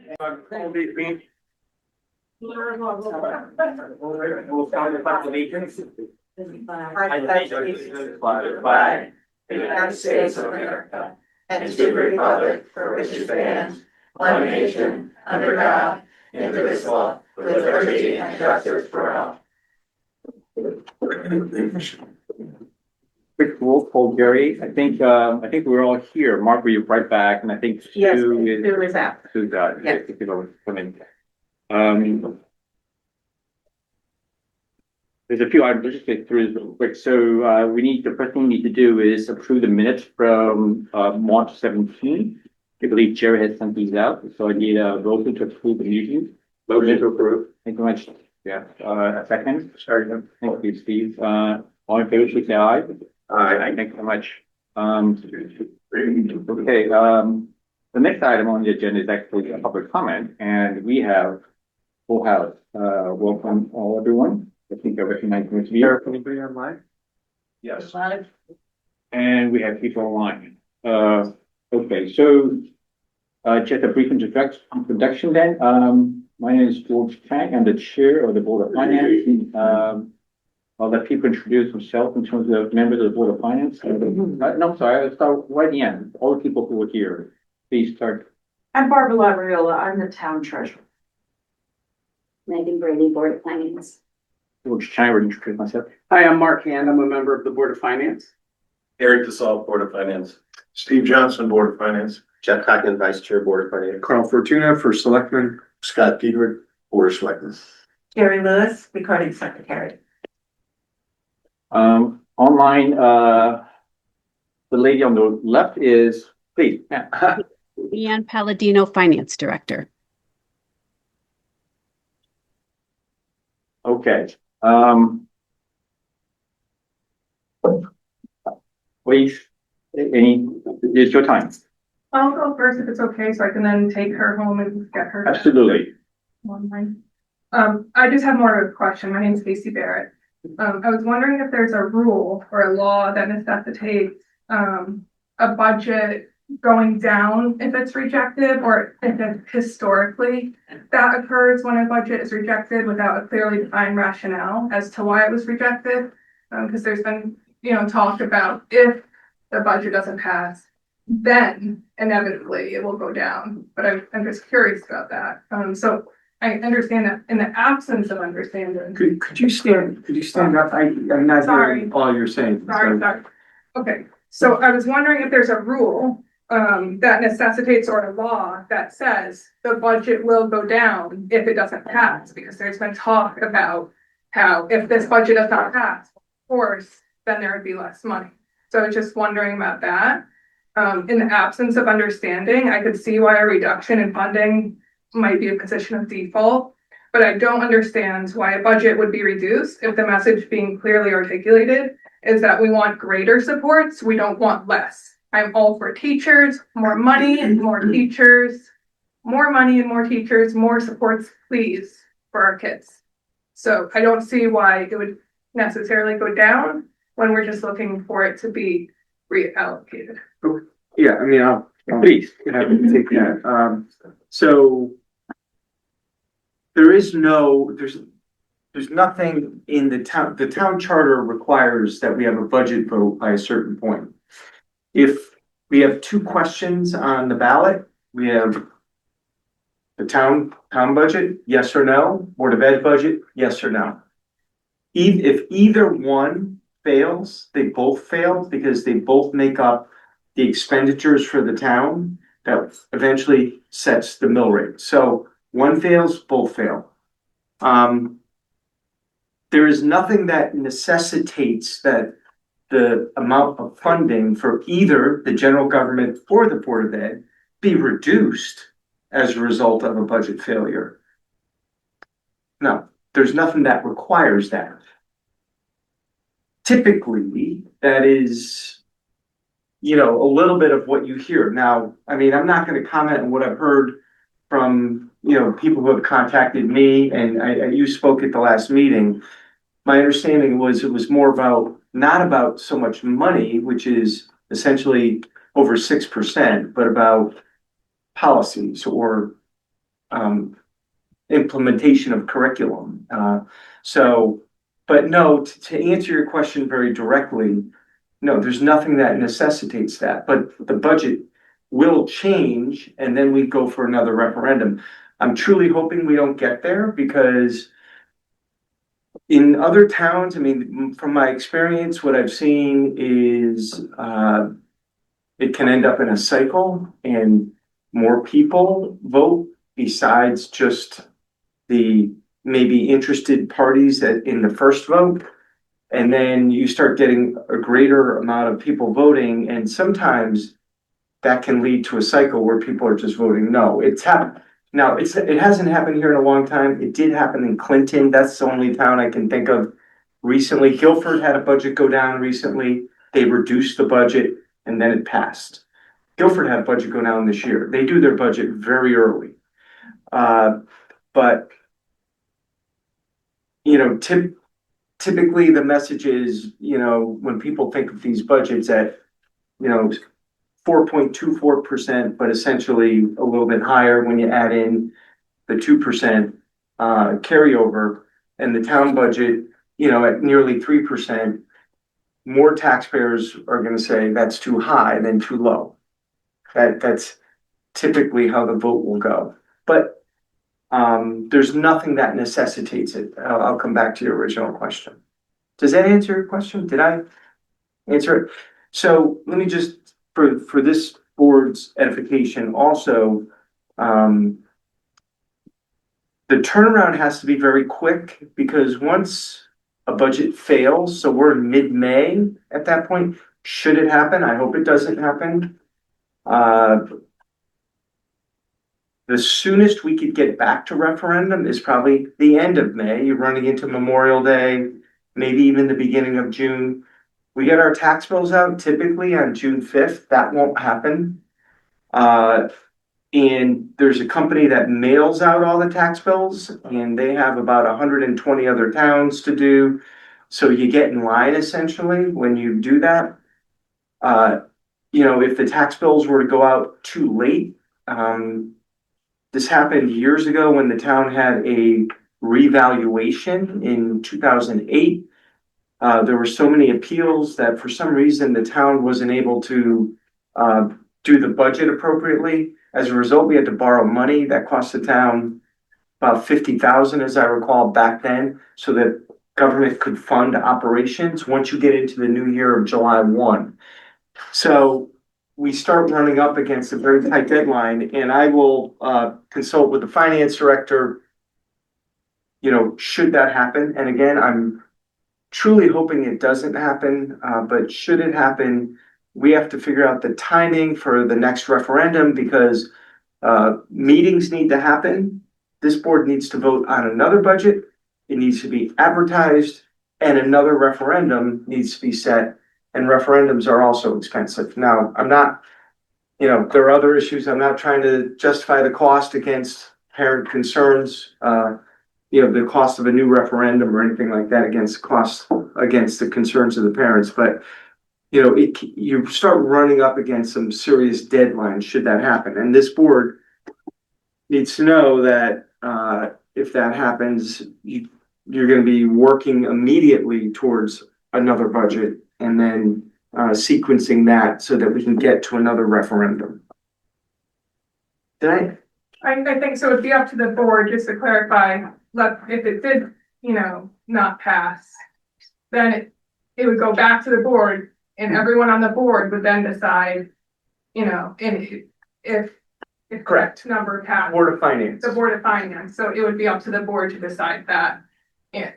We'll start with pledge of allegiance. I pledge allegiance to the flag of the United States of America and to the republic for which it stands, one nation, under God, indivisible, with liberty and justice for all. Quick roll call, Gary. I think we're all here. Mark, were you right back? And I think Sue is out. Sue's out. Yes. There's a few items. Let's just get through this real quick. So the first thing we need to do is approve the minutes from March 17th. I believe Jerry has sent these out. So I need a motion to approve the meeting. Motion to approve. Thank you very much. Yeah. A second. Sorry. Thank you, Steve. All in favor, please say aye. Aye. Thank you very much. Okay. The next item on the agenda is actually a public comment, and we have full house. Welcome all, everyone. I think I recognize most of you. Can anybody online? Yes. And we have people online. Okay, so just a brief introduction then. My name is George Chang. I'm the chair of the Board of Finance. I'll let people introduce themselves in terms of members of the Board of Finance. No, I'm sorry, I'll start right at the end. All the people who are here, please start. I'm Barbara Lavariola. I'm the town treasurer. Megan Brady, Board of Finance. George Chang, I would introduce myself. Hi, I'm Mark Hand. I'm a member of the Board of Finance. Eric DeSalle, Board of Finance. Steve Johnson, Board of Finance. Jeff Cocken, Vice Chair, Board of Finance. Carl Fortuna for Selectmen. Scott Peterwood, Board of Selectmen. Gary Lewis, recording secretary. Online, the lady on the left is, please. Leanne Palladino, Finance Director. Okay. Please, it's your time. I'll go first if it's okay, so I can then take her home and get her. Absolutely. Online. I just have more of a question. My name is Stacey Barrett. I was wondering if there's a rule or a law that necessitates a budget going down if it's rejected, or if historically that occurs when a budget is rejected without a clearly defined rationale as to why it was rejected. Because there's been, talk about if the budget doesn't pass, then inevitably it will go down. But I'm just curious about that. So I understand that in the absence of understanding. Could you stand up? I'm not hearing all you're saying. Sorry. Okay, so I was wondering if there's a rule that necessitates, or a law that says the budget will go down if it doesn't pass, because there's been talk about how if this budget does not pass, of course, then there would be less money. So I was just wondering about that. In the absence of understanding, I could see why a reduction in funding might be a position of default, but I don't understand why a budget would be reduced if the message being clearly articulated is that we want greater supports, we don't want less. I'm all for teachers, more money and more teachers, more money and more teachers, more supports, please, for our kids. So I don't see why it would necessarily go down when we're just looking for it to be reallocated. Yeah, I mean, I'll please have to take that. So there's nothing in the town charter requires that we have a budget vote by a certain point. If we have two questions on the ballot, we have the town budget, yes or no, Board of Ed budget, yes or no. If either one fails, they both fail because they both make up the expenditures for the town that eventually sets the mill rate. So one fails, both fail. There is nothing that necessitates that the amount of funding for either the general government or the Board of Ed be reduced as a result of a budget failure. No, there's nothing that requires that. Typically, that is, a little bit of what you hear. Now, I mean, I'm not going to comment on what I've heard from, people who have contacted me, and you spoke at the last meeting. My understanding was it was more about, not about so much money, which is essentially over 6%, but about policies or implementation of curriculum. So, but no, to answer your question very directly, no, there's nothing that necessitates that, but the budget will change and then we go for another referendum. I'm truly hoping we don't get there because in other towns, I mean, from my experience, what I've seen is, it can end up in a cycle and more people vote besides just the maybe interested parties that in the first vote. And then you start getting a greater amount of people voting, and sometimes that can lead to a cycle where people are just voting no. It's happened. Now, it hasn't happened here in a long time. It did happen in Clinton. That's the only town I can think of recently. Guilford had a budget go down recently. They reduced the budget and then it passed. Guilford had a budget go down this year. They do their budget very early. But you know, typically the message is, you know, when people think of these budgets at, you know, 4.24%, but essentially a little bit higher when you add in the 2% carryover, and the town budget, you know, at nearly 3%, more taxpayers are going to say that's too high than too low. That's typically how the vote will go. But there's nothing that necessitates it. I'll come back to your original question. Does that answer your question? Did I answer it? So let me just, for this board's edification also, the turnaround has to be very quick because once a budget fails, so we're in mid-May at that point, should it happen? I hope it doesn't happen. The soonest we could get back to referendum is probably the end of May. You're running into Memorial Day, maybe even the beginning of June. We get our tax bills out typically on June 5th. That won't happen. And there's a company that mails out all the tax bills, and they have about 120 other towns to do. So you get in line essentially when you do that. You know, if the tax bills were to go out too late, this happened years ago when the town had a revaluation in 2008. There were so many appeals that for some reason the town wasn't able to do the budget appropriately. As a result, we had to borrow money that cost the town about $50,000, as I recall back then, so that government could fund operations once you get into the new year of July 1. So we start running up against a very tight deadline, and I will consult with the finance director, you know, should that happen. And again, I'm truly hoping it doesn't happen, but should it happen, we have to figure out the timing for the next referendum because meetings need to happen. This board needs to vote on another budget. It needs to be advertised, and another referendum needs to be set. And referendums are also expensive. Now, I'm not, you know, there are other issues. I'm not trying to justify the cost against parent concerns, you know, the cost of a new referendum or anything like that against the concerns of the parents. But, you know, you start running up against some serious deadlines should that happen. And this board needs to know that if that happens, you're going to be working immediately towards another budget and then sequencing that so that we can get to another referendum. Did I think so. It'd be up to the board, just to clarify, if it did, you know, not pass, then it would go back to the board and everyone on the board would then decide, you know, if correct number passed. Board of Finance. The Board of Finance. So it would be up to the board to decide that. Yeah.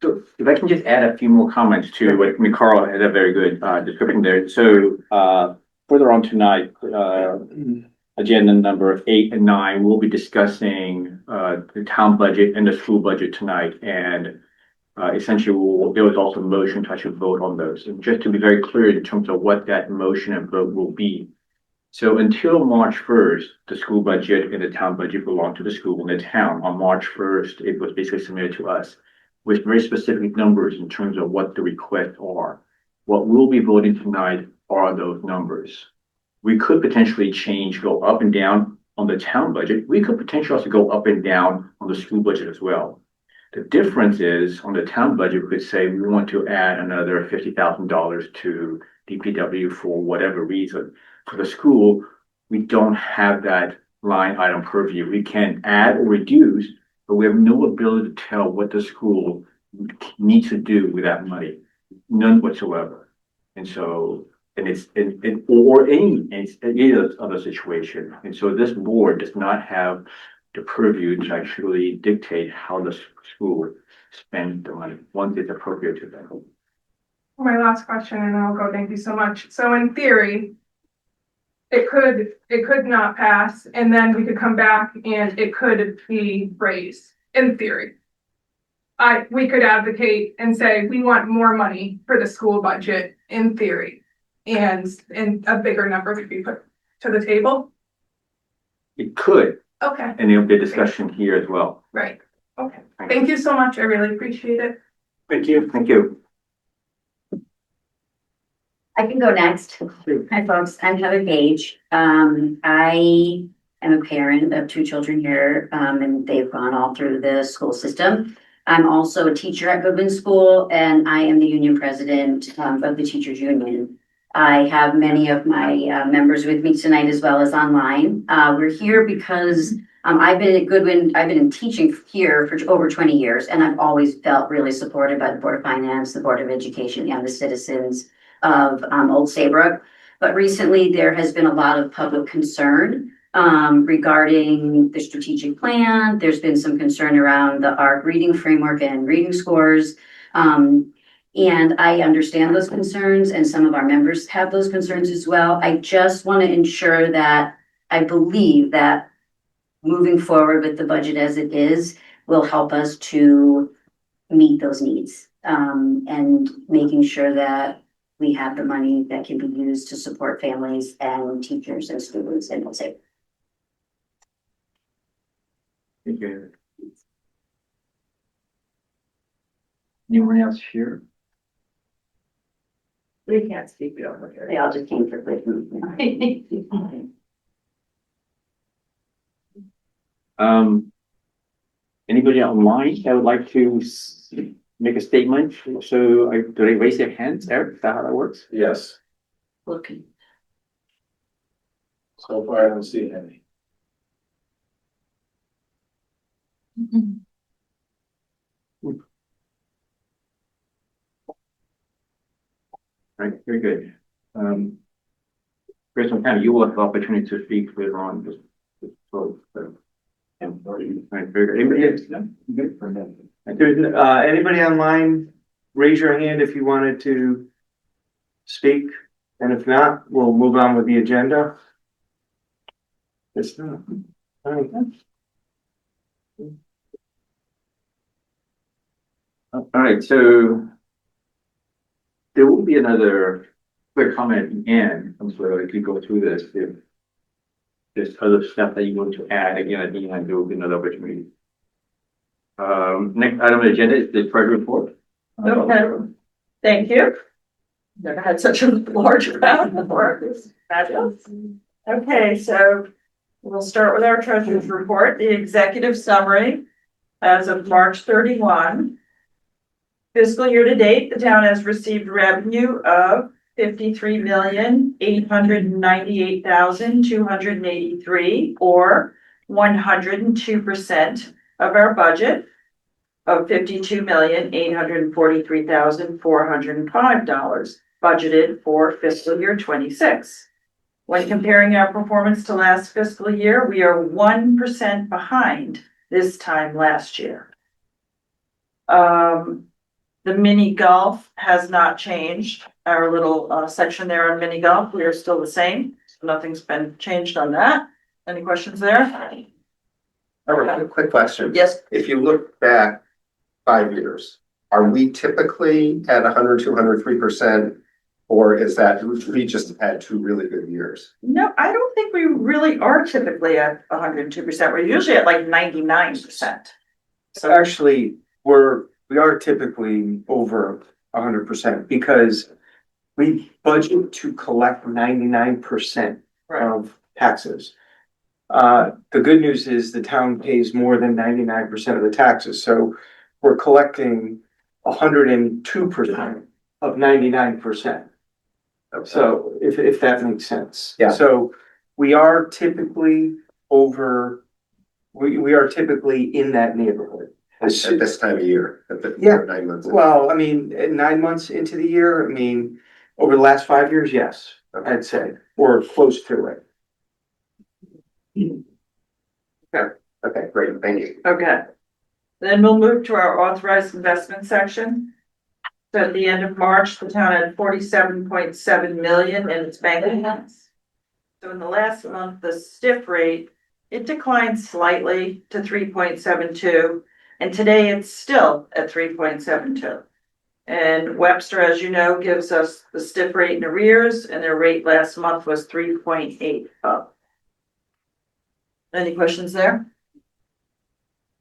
So if I can just add a few more comments to what, I mean, Carl had a very good description there. So further on tonight, agenda number 8 and 9, we'll be discussing the town budget and the school budget tonight. And essentially, there was also a motion to actually vote on those. And just to be very clear in terms of what that motion and vote will be. So until March 1st, the school budget and the town budget belong to the school and the town. On March 1st, it was basically submitted to us with very specific numbers in terms of what the requests are. What we'll be voting tonight are those numbers. We could potentially change, go up and down on the town budget, we could potentially also go up and down on the school budget as well. The difference is on the town budget, we could say we want to add another $50,000 to DPW for whatever reason. For the school, we don't have that line item purview. We can add or reduce, but we have no ability to tell what the school needs to do with that money, none whatsoever. And so, and it's or any other situation. And so this board does not have the purview to actually dictate how the school spend the money once it's appropriate to them. My last question, and then I'll go, thank you so much. So in theory, it could not pass, and then we could come back and it could be raised, in theory. We could advocate and say, we want more money for the school budget, in theory, and a bigger number could be put to the table. It could, Okay, and there'll be a discussion here as well. right, okay. Thank you so much, I really appreciate it. Thank you. Thank you. I can go next. Hi, folks. I'm Heather Gage. I am a parent of two children here, and they've gone all through the school system. I'm also a teacher at Goodwin School, and I am the union president of the teachers union. I have many of my members with me tonight as well as online. We're here because I've been at Goodwin, I've been teaching here for over 20 years, and I've always felt really supported by the Board of Finance, the Board of Education, and the citizens of Old Saybrook. But recently there has been a lot of public concern regarding the strategic plan. There's been some concern around the ARC reading framework and reading scores. And I understand those concerns, and some of our members have those concerns as well. I just want to ensure that I believe that moving forward with the budget as it is will help us to meet those needs, and making sure that we have the money that can be used to support families and teachers and students in Old Saybrook. Thank you. Anyone else here? We can't speak, we don't look They all just came for quick. Anybody online that would like to make a statement? So do they raise their hands, Eric? Is that how that works? Yes, Looking. so far I don't see any. Right, very good. Chris, you will have the opportunity to speak later on. So. Right, very good. Anybody else? No? Good for them. Anybody online, raise your hand if you wanted to speak, and if not, we'll move on with the agenda. It's not. All right. All right, so there will be another quick comment at the end. I'm sorry, I could go through this. If there's other stuff that you want to add, again, at the end, there will be another opportunity. Next item on the agenda is the treasury report. Okay. Thank you. Never had such a large crowd before. It's fabulous. Okay, so we'll start with our treasurer's report, the executive summary. As of March 31. Fiscal year to date, the town has received revenue of $53,898,283, or 102% of our budget of $52,843,405 budgeted for fiscal year 26. When comparing our performance to last fiscal year, we are 1% behind this time last year. The mini golf has not changed. Our little section there on mini golf, we are still the same. So nothing's been changed on that. Any questions there? I have a quick question. Yes. If you look back 5 years, are we typically at 100, 203%? Or is that we just had 2 really good years? No, I don't think we really are typically at 102%. We're usually at like 99%. So actually, we are typically over 100% because we budget to collect 99% Right. of taxes. The good news is the town pays more than 99% of the taxes, so we're collecting 102% of 99%. So if that makes sense. Yeah. So we are typically we are typically in that neighborhood. At this time of year, at the Yeah. 9 months. Well, I mean, 9 months into the year, I mean, over the last 5 years, yes, I'd say, or close to it. Okay, great, thank you. Okay. Then we'll move to our authorized investment section. So at the end of March, the town had 47.7 million in its bank accounts. So in the last month, the stiff rate, it declined slightly to 3.72, and today it's still at 3.72. And Webster, as you know, gives us the stiff rate in arrears, and their rate last month was 3.8 up. Any questions there?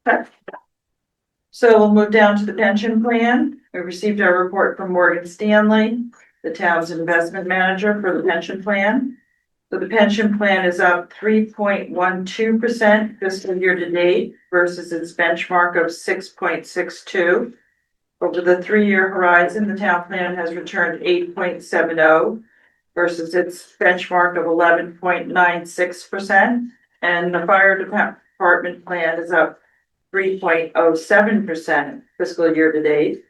Okay. So we'll move down to the pension plan. We received our report from Morgan Stanley, the town's investment manager for the pension plan. So the pension plan is up 3.12% fiscal year to date versus its benchmark of 6.62. Over the 3-year horizon, the town plan has returned 8.70 versus its benchmark of 11.96%. And the fire department plan is up 3.07% fiscal year to date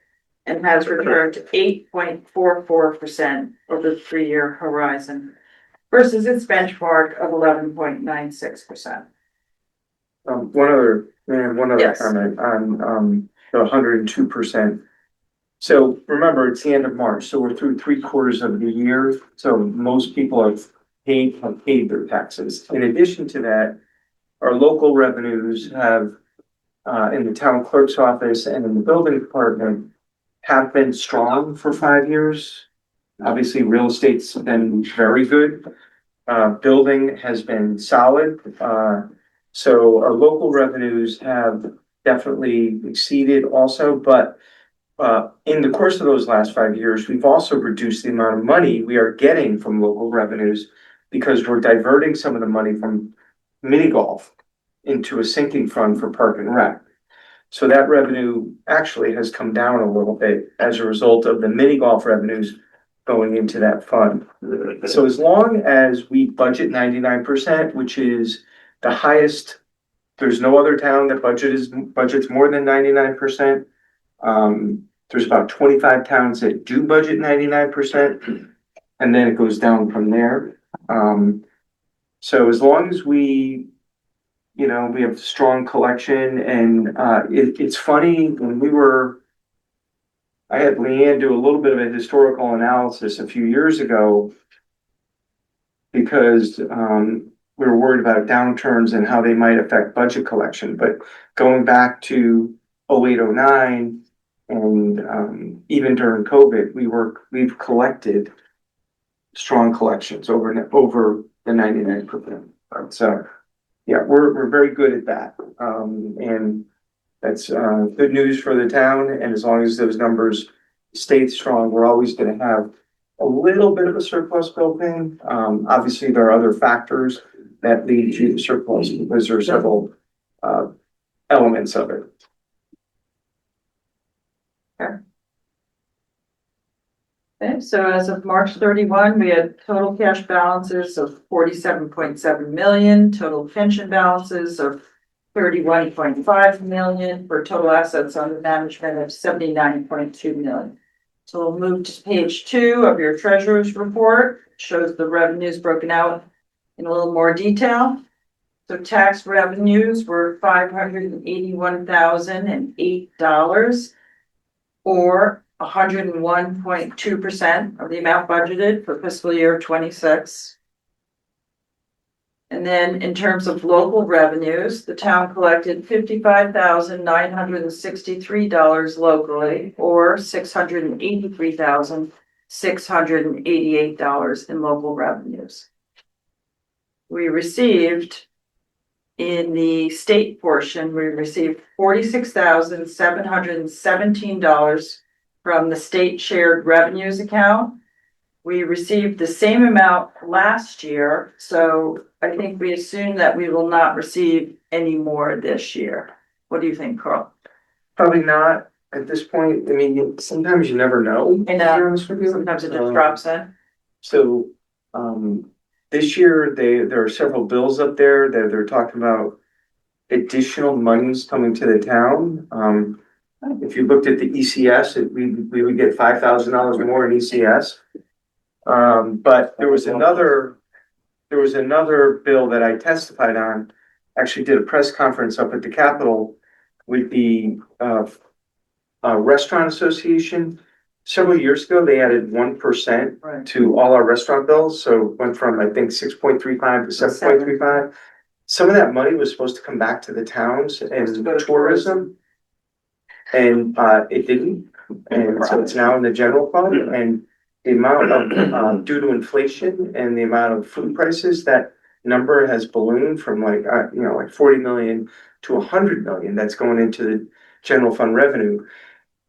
and has returned 8.44% over the 3-year horizon versus its benchmark of 11.96%. One other Yes. comment on the 102%. So remember, it's the end of March, so we're through 3/4 of the year, so most people have paid their taxes. In addition to that, our local revenues have in the town clerk's office and in the building department have been strong for 5 years. Obviously, real estate's been very good. Building has been solid. So our local revenues have definitely exceeded also, but in the course of those last 5 years, we've also reduced the amount of money we are getting from local revenues because we're diverting some of the money from mini golf into a sinking fund for park and rec. So that revenue actually has come down a little bit as a result of the mini golf revenues going into that fund. So as long as we budget 99%, which is the highest, there's no other town that budgets more than 99%. There's about 25 towns that do budget 99%, and then it goes down from there. So as long as we have strong collection, and it's funny when I had Leanne do a little bit of a historical analysis a few years ago because we were worried about downturns and how they might affect budget collection. But going back to 08, 09, and even during COVID, we've collected strong collections over the 99%. So yeah, we're very good at that. And that's good news for the town. And as long as those numbers stay strong, we're always going to have a little bit of a surplus built in. Obviously, there are other factors that lead to the surplus because there are several elements of it. Okay, so as of March 31, we had total cash balances of 47.7 million, total pension balances of 31.5 million, for total assets under management of 79.2 million. So we'll move to page 2 of your treasurer's report. It shows the revenues broken out in a little more detail. So tax revenues were $581,008, or 101.2% of the amount budgeted for fiscal year 26. And then in terms of local revenues, the town collected $55,963 locally, or $683,688 in local revenues. We received, in the state portion, we received $46,717 from the state shared revenues account, We received the same amount last year, so I think we assume that we will not receive any more this year. What do you think, Carl? Probably not at this point. I mean, sometimes you never know. I to be know. honest with you. Sometimes it just drops in. So, this year, there are several bills up there that they're talking about additional monies coming to the town. If you looked at the ECS, we would get $5,000 more in ECS. But there was another bill that I testified on, actually did a press conference up at the Capitol with the, Restaurant Association. Several years ago, they added 1% Right. to all our restaurant bills, so it went from, I think, 6.35 to 7.35. Some of that money was supposed to come back to the towns Supposed to and go to tourism. And it didn't, and so it's now in the general fund, and the amount of, due to inflation and the amount of food prices, that number has ballooned from like, like 40 million to 100 million that's going into the general fund revenue.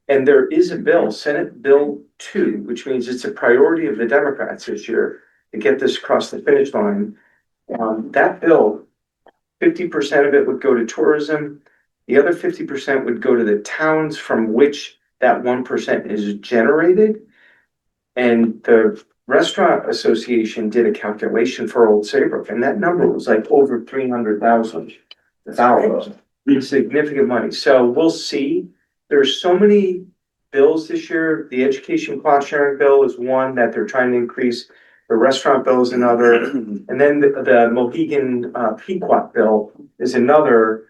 And there is a bill, Senate Bill 2, which means it's a priority of the Democrats this year to get this across the finish line. That bill, 50% of it would go to tourism. The other 50% would go to the towns from which that 1% is generated. And the Restaurant Association did a calculation for Old Saybrook, and that number was like over 300,000 dollars. Significant money. So we'll see. There's so many bills this year. The education cost sharing bill is one that they're trying to increase. The restaurant bill is another. And then the Mohegan Pequot bill is another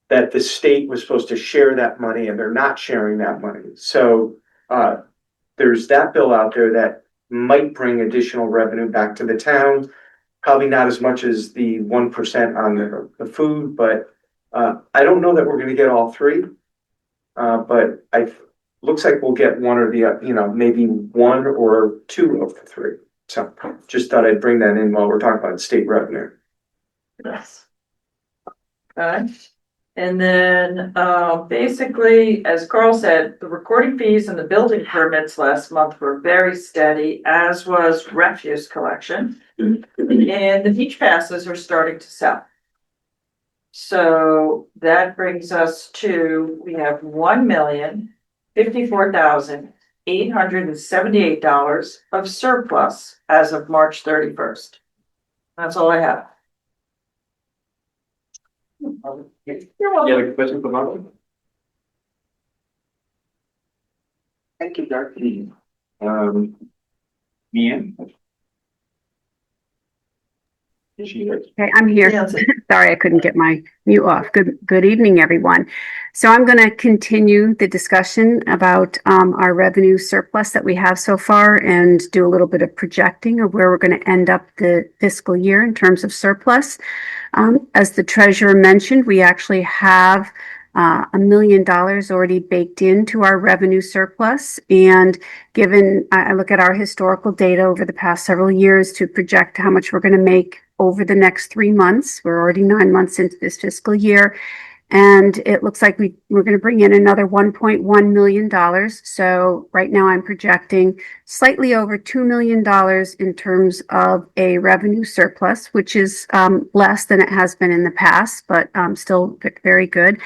that the state was supposed to share that money, and they're not sharing that money. So there's that bill out there that might bring additional revenue back to the town. Probably not as much as the 1% on the food, but I don't know that we're gonna get all three. But looks like we'll get one or the, maybe one or two of the three. So just thought I'd bring that in while we're talking about state revenue. Yes. Okay. And then, basically, as Carl said, the recording fees and the building permits last month were very steady, as was refuse collection. And the beach passes are starting to sell. So that brings us to, we have $1,054,878 of surplus as of March 31st. That's all I have. You're welcome. You have a question for Marvin? Thank you, Darcy. Mian? Okay, I'm here. Nancy. Sorry, I couldn't get my mute off. Good evening, everyone. So I'm going to continue the discussion about our revenue surplus that we have so far and do a little bit of projecting of where we're going to end up the fiscal year in terms of surplus. As the treasurer mentioned, we actually have $1 million already baked into our revenue surplus. And given I look at our historical data over the past several years to project how much we're going to make over the next 3 months, we're already 9 months into this fiscal year. And it looks like we're going to bring in another $1.1 million. So right now I'm projecting slightly over $2 million in terms of a revenue surplus, which is less than it has been in the past, but still very good.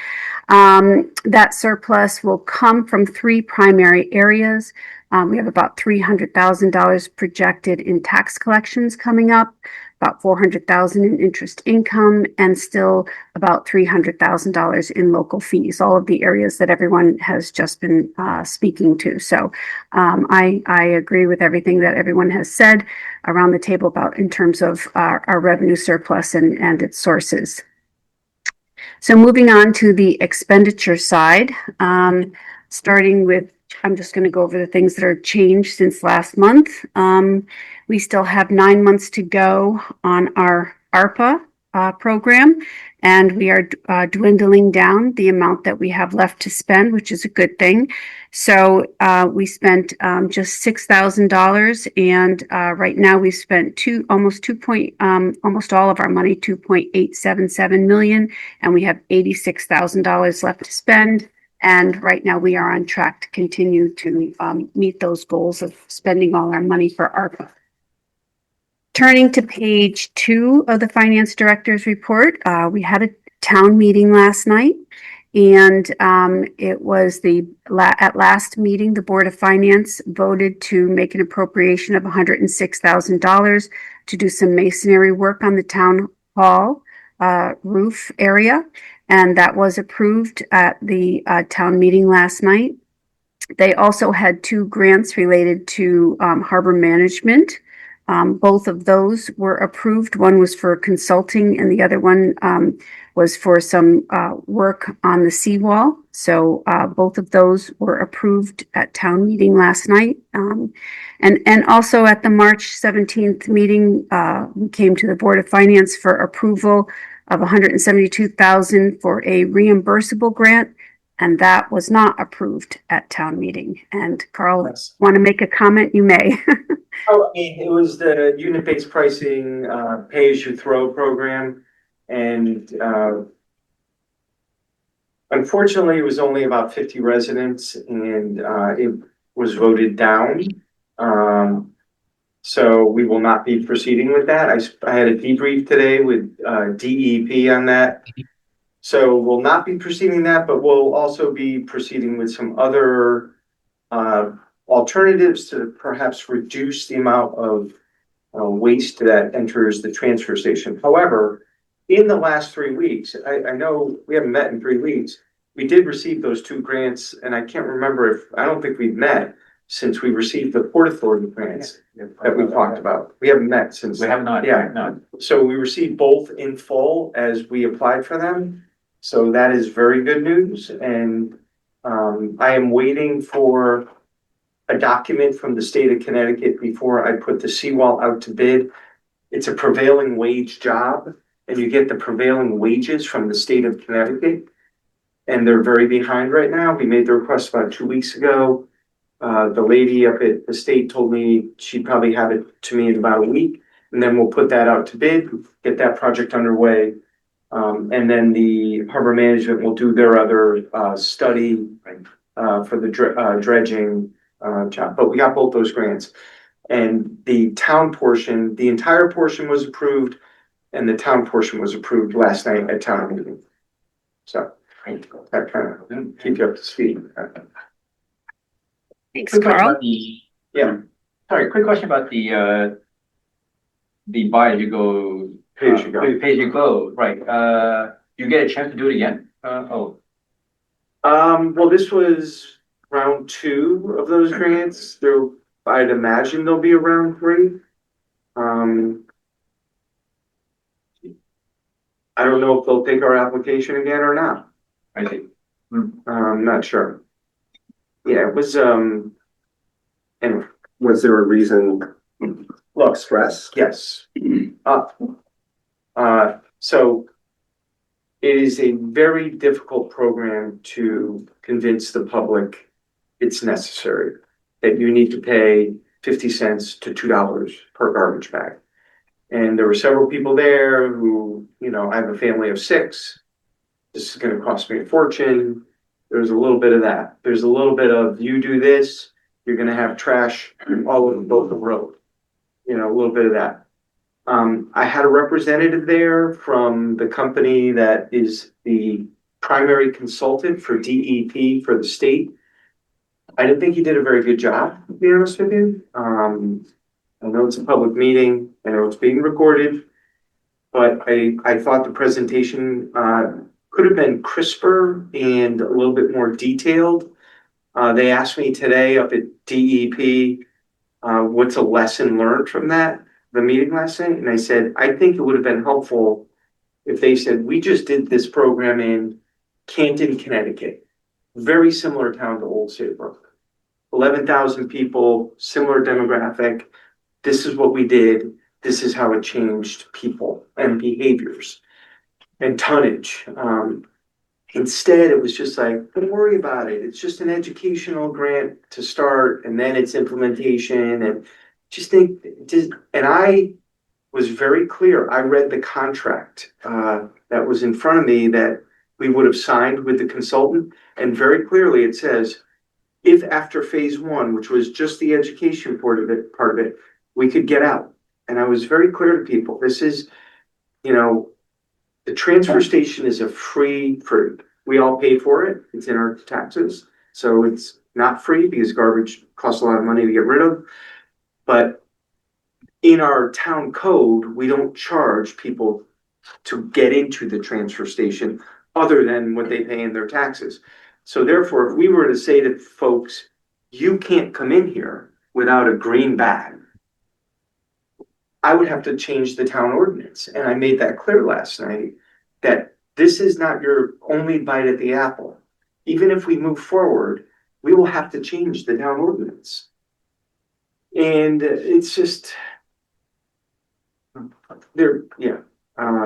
That surplus will come from 3 primary areas. We have about $300,000 projected in tax collections coming up, about $400,000 in interest income, and still about $300,000 in local fees, all of the areas that everyone has just been speaking to. So I agree with everything that everyone has said around the table about in terms of our revenue surplus and its sources. So moving on to the expenditure side, starting with, I'm just going to go over the things that are changed since last month. We still have 9 months to go on our ARPA program, and we are dwindling down the amount that we have left to spend, which is a good thing. So we spent just $6,000, and right now we've spent almost all of our money, $2.877 million, and we have $86,000 left to spend. And right now we are on track to continue to meet those goals of spending all our money for ARPA. Turning to page 2 of the finance director's report, we had a town meeting last night. And it was at last meeting, the Board of Finance voted to make an appropriation of $106,000 to do some masonry work on the town hall roof area. And that was approved at the town meeting last night. They also had 2 grants related to harbor management. Both of those were approved. One was for consulting and the other one was for some work on the seawall. So both of those were approved at town meeting last night. And also at the March 17th meeting, we came to the Board of Finance for approval of $172,000 for a reimbursable grant. And that was not approved at town meeting. And Carl, want to make a comment? You may. Oh, I mean, it was the unit-based pricing, pay-as-you-throw program, and, unfortunately, it was only about 50 residents, and, it was voted down. So we will not be proceeding with that. I had a debrief today with, DEP on that. So we'll not be proceeding that, but we'll also be proceeding with some other, alternatives to perhaps reduce the amount of waste that enters the transfer station. However, in the last 3 weeks, I know we haven't met in 3 weeks. We did receive those 2 grants, and I can't remember I don't think we've met since we received the Port Authority grants that we talked about. We haven't met since. We have not, Yeah. no. So we received both in full as we applied for them. So that is very good news. And I am waiting for a document from the state of Connecticut before I put the seawall out to bid. It's a prevailing wage job, and you get the prevailing wages from the state of Connecticut. And they're very behind right now. We made the request about 2 weeks ago. The lady up at the state told me she'd probably have it to me in about a week. And then we'll put that out to bid, get that project underway. And then the harbor management will do their other study for the dredging job. But we got both those grants. And the town portion, the entire portion was approved, and the town portion was approved last night at town meeting. So that kind of keep you up to speed. Thanks, Quick question Carl. about the, Yeah. sorry, quick question about the buy as you go. Pay as you go. Pay as you go, right, you get a chance to do it again? Well, this was round 2 of those grants. I'd imagine there'll be a round 3. I don't know if they'll take our application again or not. I see. I'm not sure. Yeah, it was, anyway, Was there a reason look, expressed? yes. So it is a very difficult program to convince the public it's necessary, that you need to pay 50 cents to $2 per garbage bag. And there were several people there who, I have a family of 6. This is going to cost me a fortune. There's a little bit of that. There's a little bit of, you do this, you're going to have trash all over both the road. A little bit of that. I had a representative there from the company that is the primary consultant for DEP for the state. I didn't think he did a very good job, to be honest with you. I know it's a public meeting, I know it's being recorded, but I thought the presentation could have been crisper and a little bit more detailed. They asked me today up at DEP, what's a lesson learned from the meeting last night? And I said, I think it would have been helpful if they said, we just did this program in Canton, Connecticut. Very similar town to Old Saybrook. 11,000 people, similar demographic. This is what we did. This is how it changed people and behaviors and tonnage. Instead, it was just like, don't worry about it. It's just an educational grant to start, and then it's implementation. And and I was very clear. I read the contract that was in front of me that we would have signed with the consultant, and very clearly it says, if after phase one, which was just the education part of it, we could get out. And I was very clear to people, this is, you know, the transfer station is a free, we all pay for it, it's in our taxes. So it's not free because garbage costs a lot of money to get rid of. But in our town code, we don't charge people to get into the transfer station other than what they pay in their taxes. So therefore, if we were to say to folks, you can't come in here without a green bag, I would have to change the town ordinance. And I made that clear last night, that this is not your only bite at the apple. Even if we move forward, we will have to change the town ordinance. And it's just, there, yeah.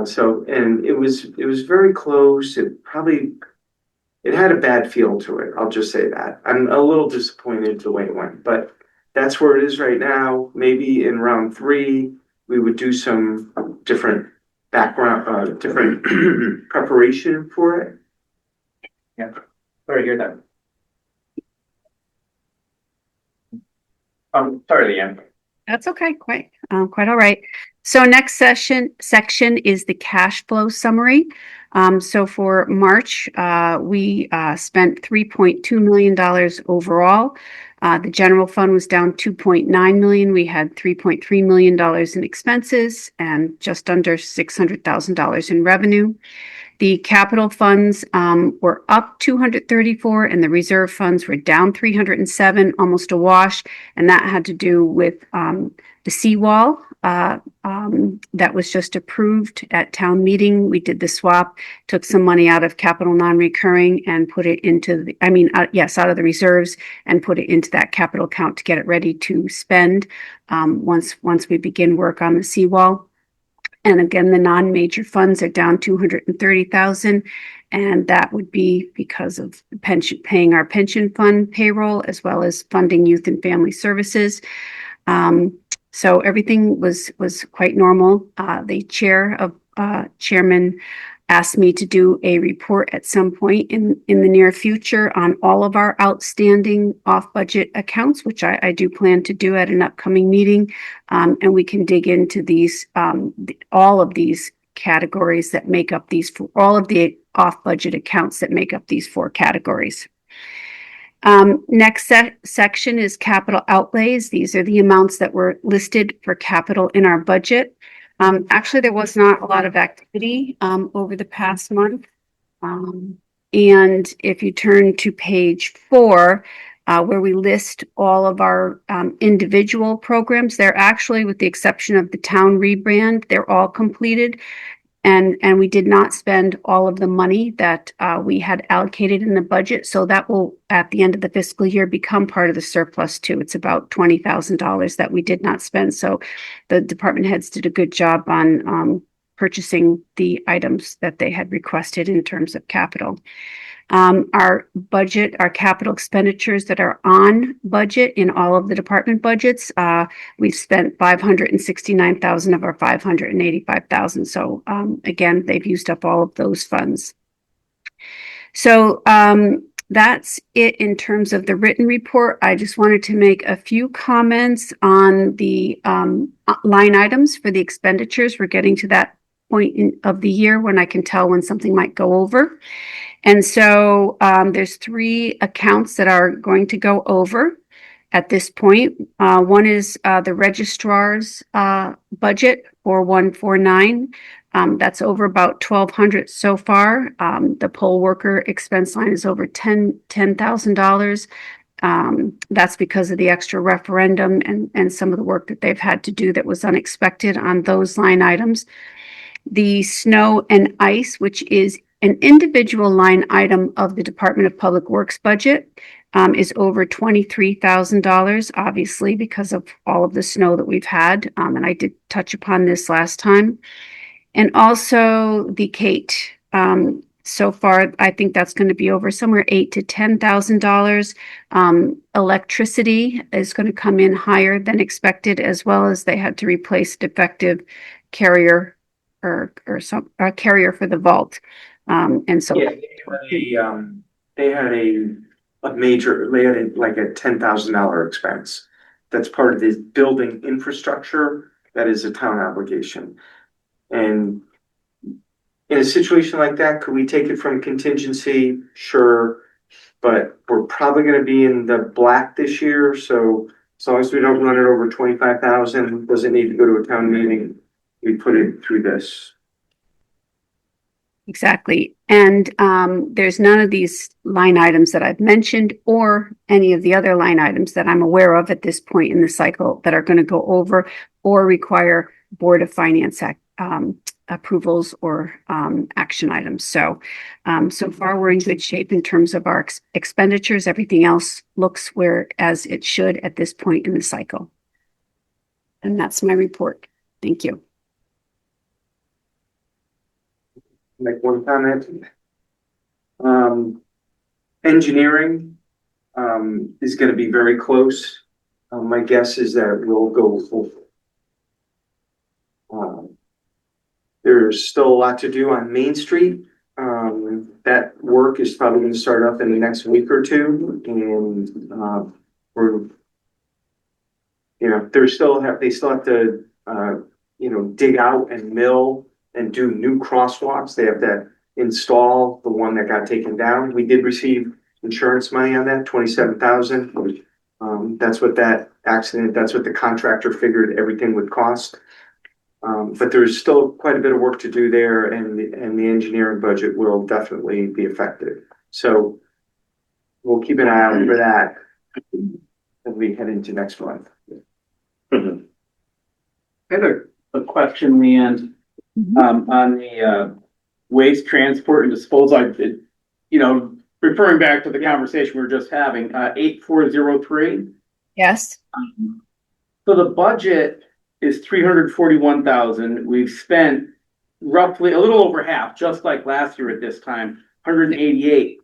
So, and it was very close. It had a bad feel to it. I'll just say that. I'm a little disappointed the way it went, but that's where it is right now. Maybe in round 3, we would do some different background, different preparation for it. Yeah, sorry to hear that. Sorry, Leanne. That's okay, quite all right. So next section is the cash flow summary. So for March, we spent $3.2 million overall. The general fund was down $2.9 million. We had $3.3 million in expenses and just under $600,000 in revenue. The capital funds were up 234 and the reserve funds were down 307, almost a wash. And that had to do with the seawall that was just approved at town meeting. We did the swap, took some money out of capital non-recurring and put it into the, out of the reserves and put it into that capital account to get it ready to spend once we begin work on the seawall. And again, the non-major funds are down 230,000, and that would be because of paying our pension fund payroll as well as funding youth and family services. So everything was quite normal. The chairman asked me to do a report at some point in the near future on all of our outstanding off-budget accounts, which I do plan to do at an upcoming meeting. And we can dig into these, all of these categories that make up all of the off-budget accounts that make up these 4 categories. Next section is capital outlays. These are the amounts that were listed for capital in our budget. Actually, there was not a lot of activity over the past month. And if you turn to page 4, where we list all of our individual programs, they're actually, with the exception of the town rebrand, they're all completed. And we did not spend all of the money that we had allocated in the budget. So that will, at the end of the fiscal year, become part of the surplus too. It's about $20,000 that we did not spend. So the department heads did a good job on purchasing the items that they had requested in terms of capital. Our budget, our capital expenditures that are on budget in all of the department budgets, we've spent $569,000 of our $585,000. So again, they've used up all of those funds. So that's it in terms of the written report. I just wanted to make a few comments on the line items for the expenditures. We're getting to that point of the year when I can tell when something might go over. And so there's 3 accounts that are going to go over at this point. One is the registrar's budget for 149. That's over about $1,200 so far. The poll worker expense line is over $10,000. That's because of the extra referendum and some of the work that they've had to do that was unexpected on those line items. The snow and ice, which is an individual line item of the Department of Public Works budget, is over $23,000, obviously, because of all of the snow that we've had. And I did touch upon this last time. And also the Kate. So far, I think that's going to be over somewhere $8,000 to $10,000. Electricity is going to come in higher than expected, as well as they had to replace defective carrier or carrier for the vault. And so. Yeah, they had like a $10,000 expense. That's part of this building infrastructure. That is a town obligation. And in a situation like that, could we take it from contingency? Sure. But we're probably gonna be in the black this year, so as long as we don't run it over 25,000, doesn't need to go to a town meeting. We put it through this. Exactly. And there's none of these line items that I've mentioned or any of the other line items that I'm aware of at this point in the cycle that are going to go over or require Board of Finance approvals or action items. So far we're in good shape in terms of our expenditures. Everything else looks where as it should at this point in the cycle. And that's my report. Thank you. Make one comment. Engineering is gonna be very close. My guess is that we'll go full. There's still a lot to do on Main Street. That work is probably gonna start up in the next week or two, and we're, they still have to, dig out and mill and do new crosswalks. They have to install the one that got taken down. We did receive insurance money on that, 27,000. That's what the contractor figured everything would cost. But there's still quite a bit of work to do there, and the engineering budget will definitely be affected. So we'll keep an eye out for that as we head into next month. I had a question, Leanne, on the waste transport and disposal. Referring back to the conversation we were just having, 8403. Yes. So the budget is 341,000. We've spent roughly a little over half, just like last year at this time, 188.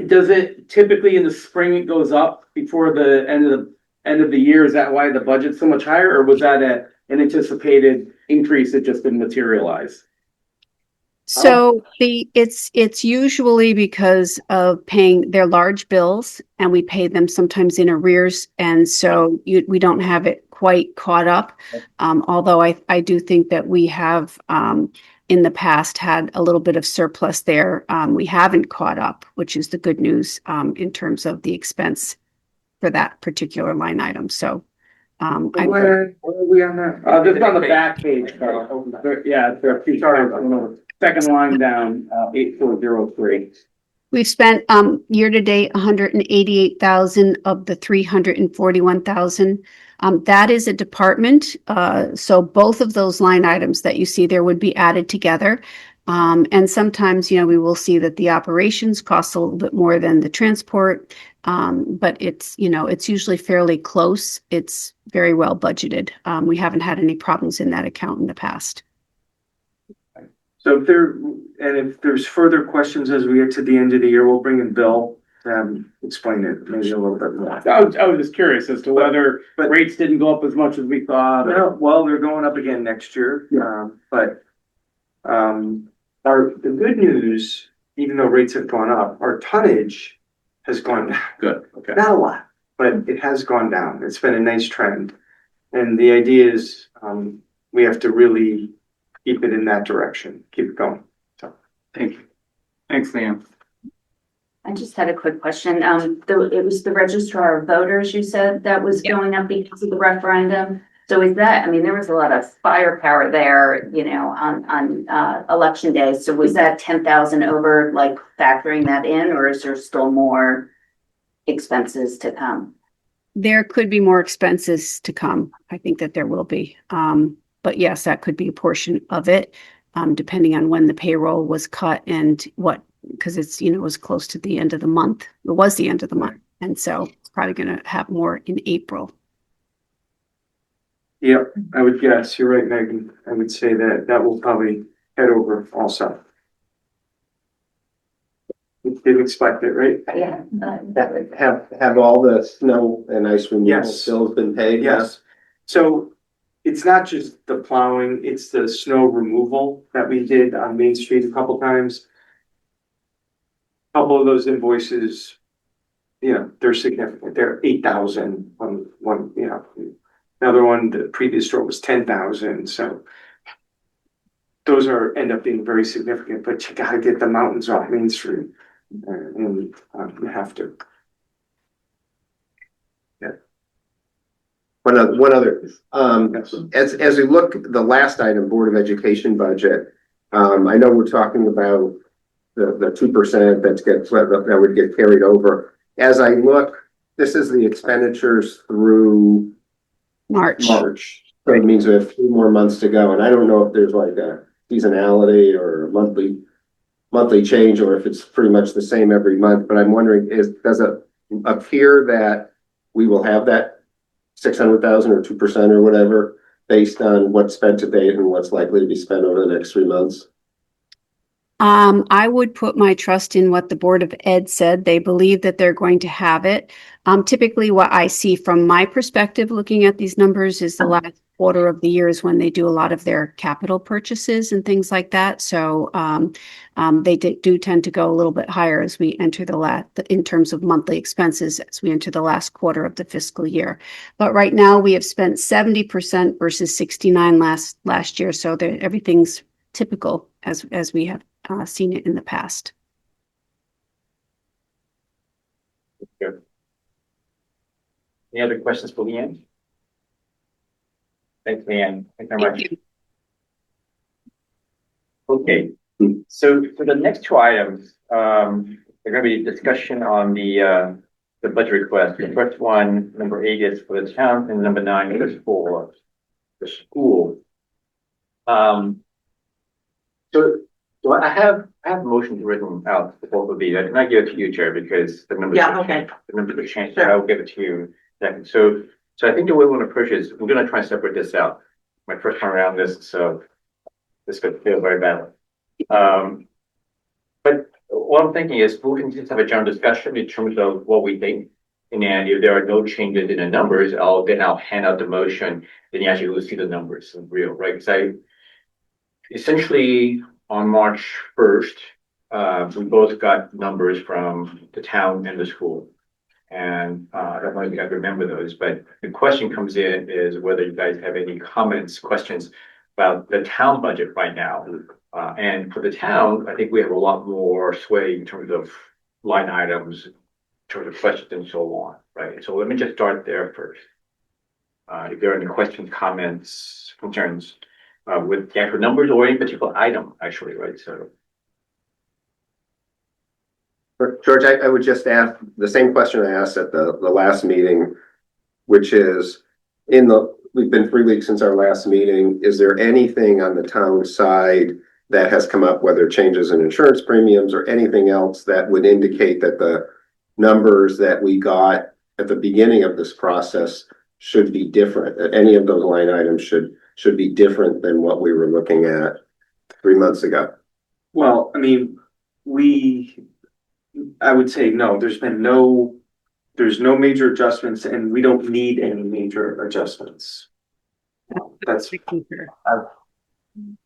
Does it typically in the spring it goes up before the end of the year? Is that why the budget's so much higher, or was that an anticipated increase that just didn't materialize? So it's usually because of paying their large bills, and we pay them sometimes in arrears, and so we don't have it quite caught up. Although I do think that we have in the past had a little bit of surplus there. We haven't caught up, which is the good news in terms of the expense for that particular line item. So Where are we on that? Just on the back page, Carl. Yeah, there are a few, sorry, I don't know. Second line down, 8403. we've spent year to date 188,000 of the 341,000. That is a department. So both of those line items that you see there would be added together. And sometimes, we will see that the operations cost a little bit more than the transport. But it's usually fairly close. It's very well budgeted. We haven't had any problems in that account in the past. So if there's further questions as we get to the end of the year, we'll bring in Bill to explain it maybe a little bit more. I was just curious as to whether rates didn't go up as much as we thought. Well, they're going up again next year. But the good news, even though rates have gone up, our tonnage has gone down. Good. Okay. Not a lot, but it has gone down. It's been a nice trend. And the idea is we have to really keep it in that direction, keep it going. So Thank you. Thanks, Liam. I just had a quick question. It was the registrar of voters, you said, that was going up because of the referendum. So is that, there was a lot of firepower there, on election day. So was that 10,000 over, like factoring that in, or is there still more expenses to come? There could be more expenses to come. I think that there will be. But yes, that could be a portion of it, depending on when the payroll was cut and because it's, it was close to the end of the month. It was the end of the month. And so it's probably going to have more in April. yeah, I would guess, you're right, Megan. I would say that will probably head over also. We didn't expect it, right? Yeah. Have all the snow and ice removal Yes. bills been paid? Yes. So it's not just the plowing, it's the snow removal that we did on Main Street a couple times. couple of those invoices, you know, they're significant. They're 8,000 on one, you know. Another one, the previous store was 10,000, so those end up being very significant, but you gotta get the mountains off Main Street. And you have to. One other, Yes. as we look, the last item, Board of Education budget, I know we're talking about the 2% that would get carried over. As I look, this is the expenditures through March. So it means we have 3 more months to go, and I don't know if there's like a seasonality or a monthly change, or if it's pretty much the same every month, but I'm wondering, does it appear that we will have that 600,000 or 2% or whatever, based on what's spent to date and what's likely to be spent over the next 3 months? I would put my trust in what the Board of Ed said. They believe that they're going to have it. Typically what I see from my perspective, looking at these numbers, is the last quarter of the year is when they do a lot of their capital purchases and things like that. So they do tend to go a little bit higher as we enter in terms of monthly expenses, as we enter the last quarter of the fiscal year. But right now we have spent 70% versus 69 last year. So everything's typical as we have seen it in the past. Good. Any other questions for Leanne? Thanks, Leanne. Thank you very much. Okay, so for the next 2 items, they're going to be discussion on the budget request. The first one, number 8, is for the town, and number 9 is for the school. So I have motions written out for both of these. I did not give it to you, Chair, because the numbers. Yeah, okay. The numbers have changed, so Sure. I'll give it to you. Second. So I think the way we want to approach is we're going to try and separate this out. My first time around this, so this could feel very badly. But what I'm thinking is we can just have a general discussion in terms of what we think. And then if there are no changes in the numbers, I'll hand out the motion. Then you actually will see the numbers in real, right? Because essentially on March 1st, we both got numbers from the town and the school. And I don't know if you guys remember those, but the question comes in is whether you guys have any comments, questions about the town budget right now. And for the town, I think we have a lot more sway in terms of line items, in terms of questions and so on, right? So let me just start there first. If there are any questions, comments, concerns with the actual numbers or any particular item, actually, right? So. George, I would just ask the same question I asked at the last meeting, which is we've been 3 weeks since our last meeting. Is there anything on the town side that has come up, whether changes in insurance premiums or anything else that would indicate that the numbers that we got at the beginning of this process should be different? That any of those line items should be different than what we were looking at 3 months ago? Well, I mean, I would say no, there's no major adjustments, and we don't need any major adjustments. That's.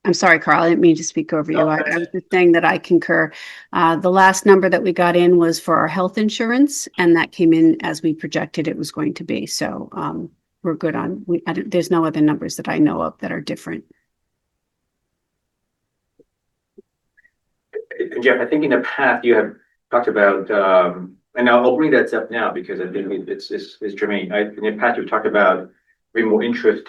I'm sorry, Carl, I didn't mean to speak over you. I was just saying that I concur. The last number that we got in was for our health insurance, and that came in as we projected it was going to be. So we're good on, there's no other numbers that I know of that are different. Jeff, I think in the past you have talked about, and I'll bring that up now because I think it's germane. In the past, you've talked about bringing more interest.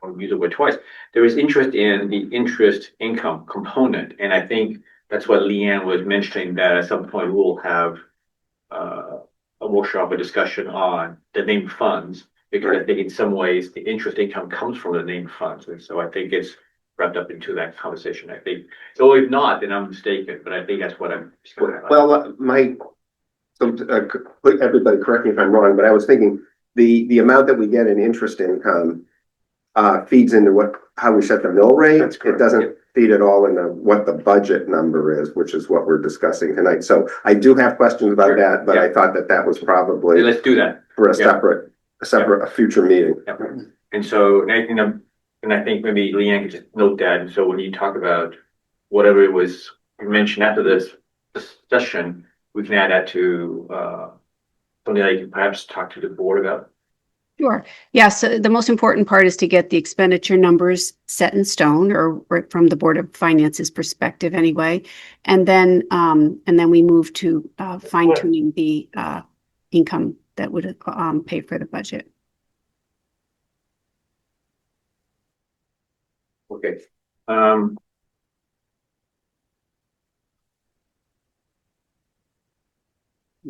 I'll use the word twice. There is interest in the interest income component, and I think that's what Leanne was mentioning, that at some point we'll have a workshop, a discussion on the named funds, because I think in some ways the interest income comes from the named funds, and so I think it's wrapped up into that conversation. I think so. If not, then I'm mistaken, but I think that's what I'm. Well, everybody correct me if I'm wrong, but I was thinking the amount that we get in interest income feeds into how we set the mill rate. That's correct. It doesn't feed at all into what the budget number is, which is what we're discussing tonight. So I do have questions about that, but I thought that was probably Let's do that for a future meeting. Yep. And so, and I think maybe Leanne could just note that. And so when you talk about whatever it was mentioned after this discussion, we can add that to, something that you can perhaps talk to the board about. Sure. Yeah, so the most important part is to get the expenditure numbers set in stone or from the Board of Finance's perspective anyway. And then we move to fine tuning the income that would pay for the budget. Okay.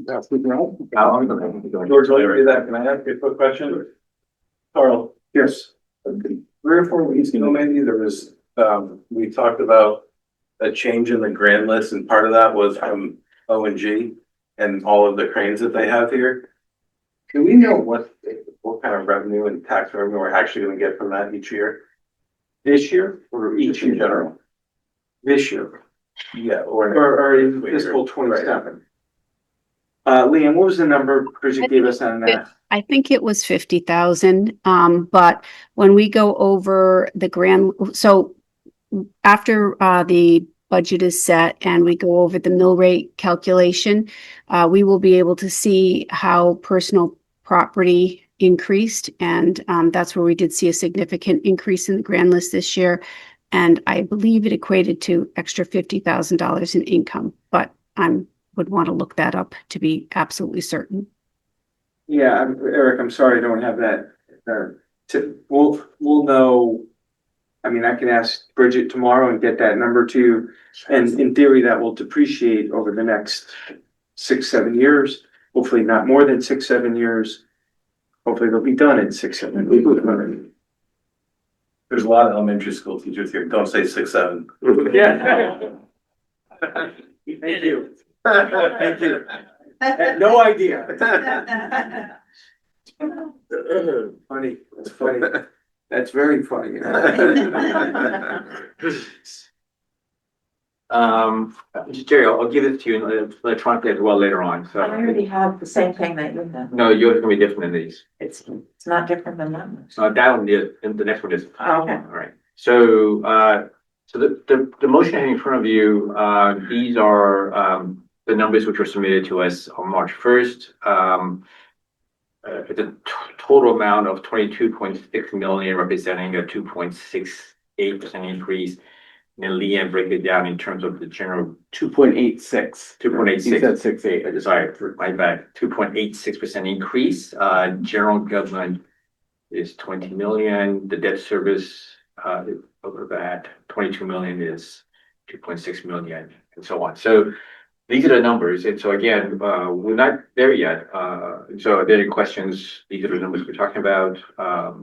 George, while you do that, can I ask you a quick question? Carl? Yes. 3 or 4 weeks ago, maybe there was, we talked about a change in the grand list, and part of that was from O&G and all of the cranes that they have here. Do we know what kind of revenue and tax revenue we're actually gonna get from that each year? This year or Each in general? This year Yeah, or in fiscal 27? Leanne, what was the number Bridget gave us on that? I think it was 50,000. But when we go over the so after the budget is set and we go over the mill rate calculation, we will be able to see how personal property increased. And that's where we did see a significant increase in the grand list this year. And I believe it equated to extra $50,000 in income, but would want to look that up to be absolutely certain. Yeah, Eric, I'm sorry, I don't have that. We'll know. I mean, I can ask Bridget tomorrow and get that number to you. And in theory, that will depreciate over the next 6-7 years. Hopefully not more than 6-7 years. Hopefully they'll be done in 6-7 years. There's a lot of elementary school teachers here. Don't say 6-7. Yeah. Thank you. Thank you. Had no idea. Funny, that's funny. That's very funny. Jerry, I'll give it to you electronically as well later on, so. I already have the same thing that you have. No, yours is gonna be different than these. It's not different than that one. That one is, and the next one is. Oh, okay. All right, so, so the motion in front of you, these are, the numbers which were submitted to us on March 1st. The total amount of 22.6 million, representing a 2.68% increase. And then Leanne break it down in terms of the general 2.86. 2.86. You said 6.8. Sorry, my bad. 2.86% increase. General government is 20 million. The debt service, over that 22 million is 2.6 million, and so on. So these are the numbers. And so again, we're not there yet. So if there are any questions, these are the numbers we're talking about.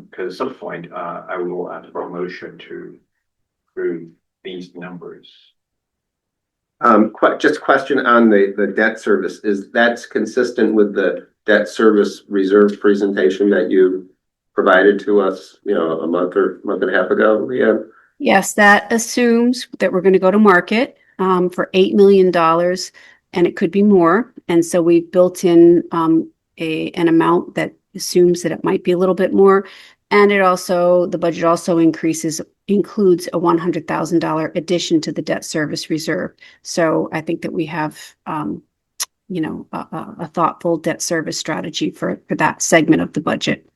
Because at some point, I will ask for a motion to approve these numbers. Just a question on the debt service. That's consistent with the debt service reserve presentation that you provided to us, a month and a half ago, Leanne? Yes, that assumes that we're going to go to market for $8 million, and it could be more. And so we've built in an amount that assumes that it might be a little bit more. And the budget also includes a $100,000 addition to the debt service reserve. So I think that we have, a thoughtful debt service strategy for that segment of the budget.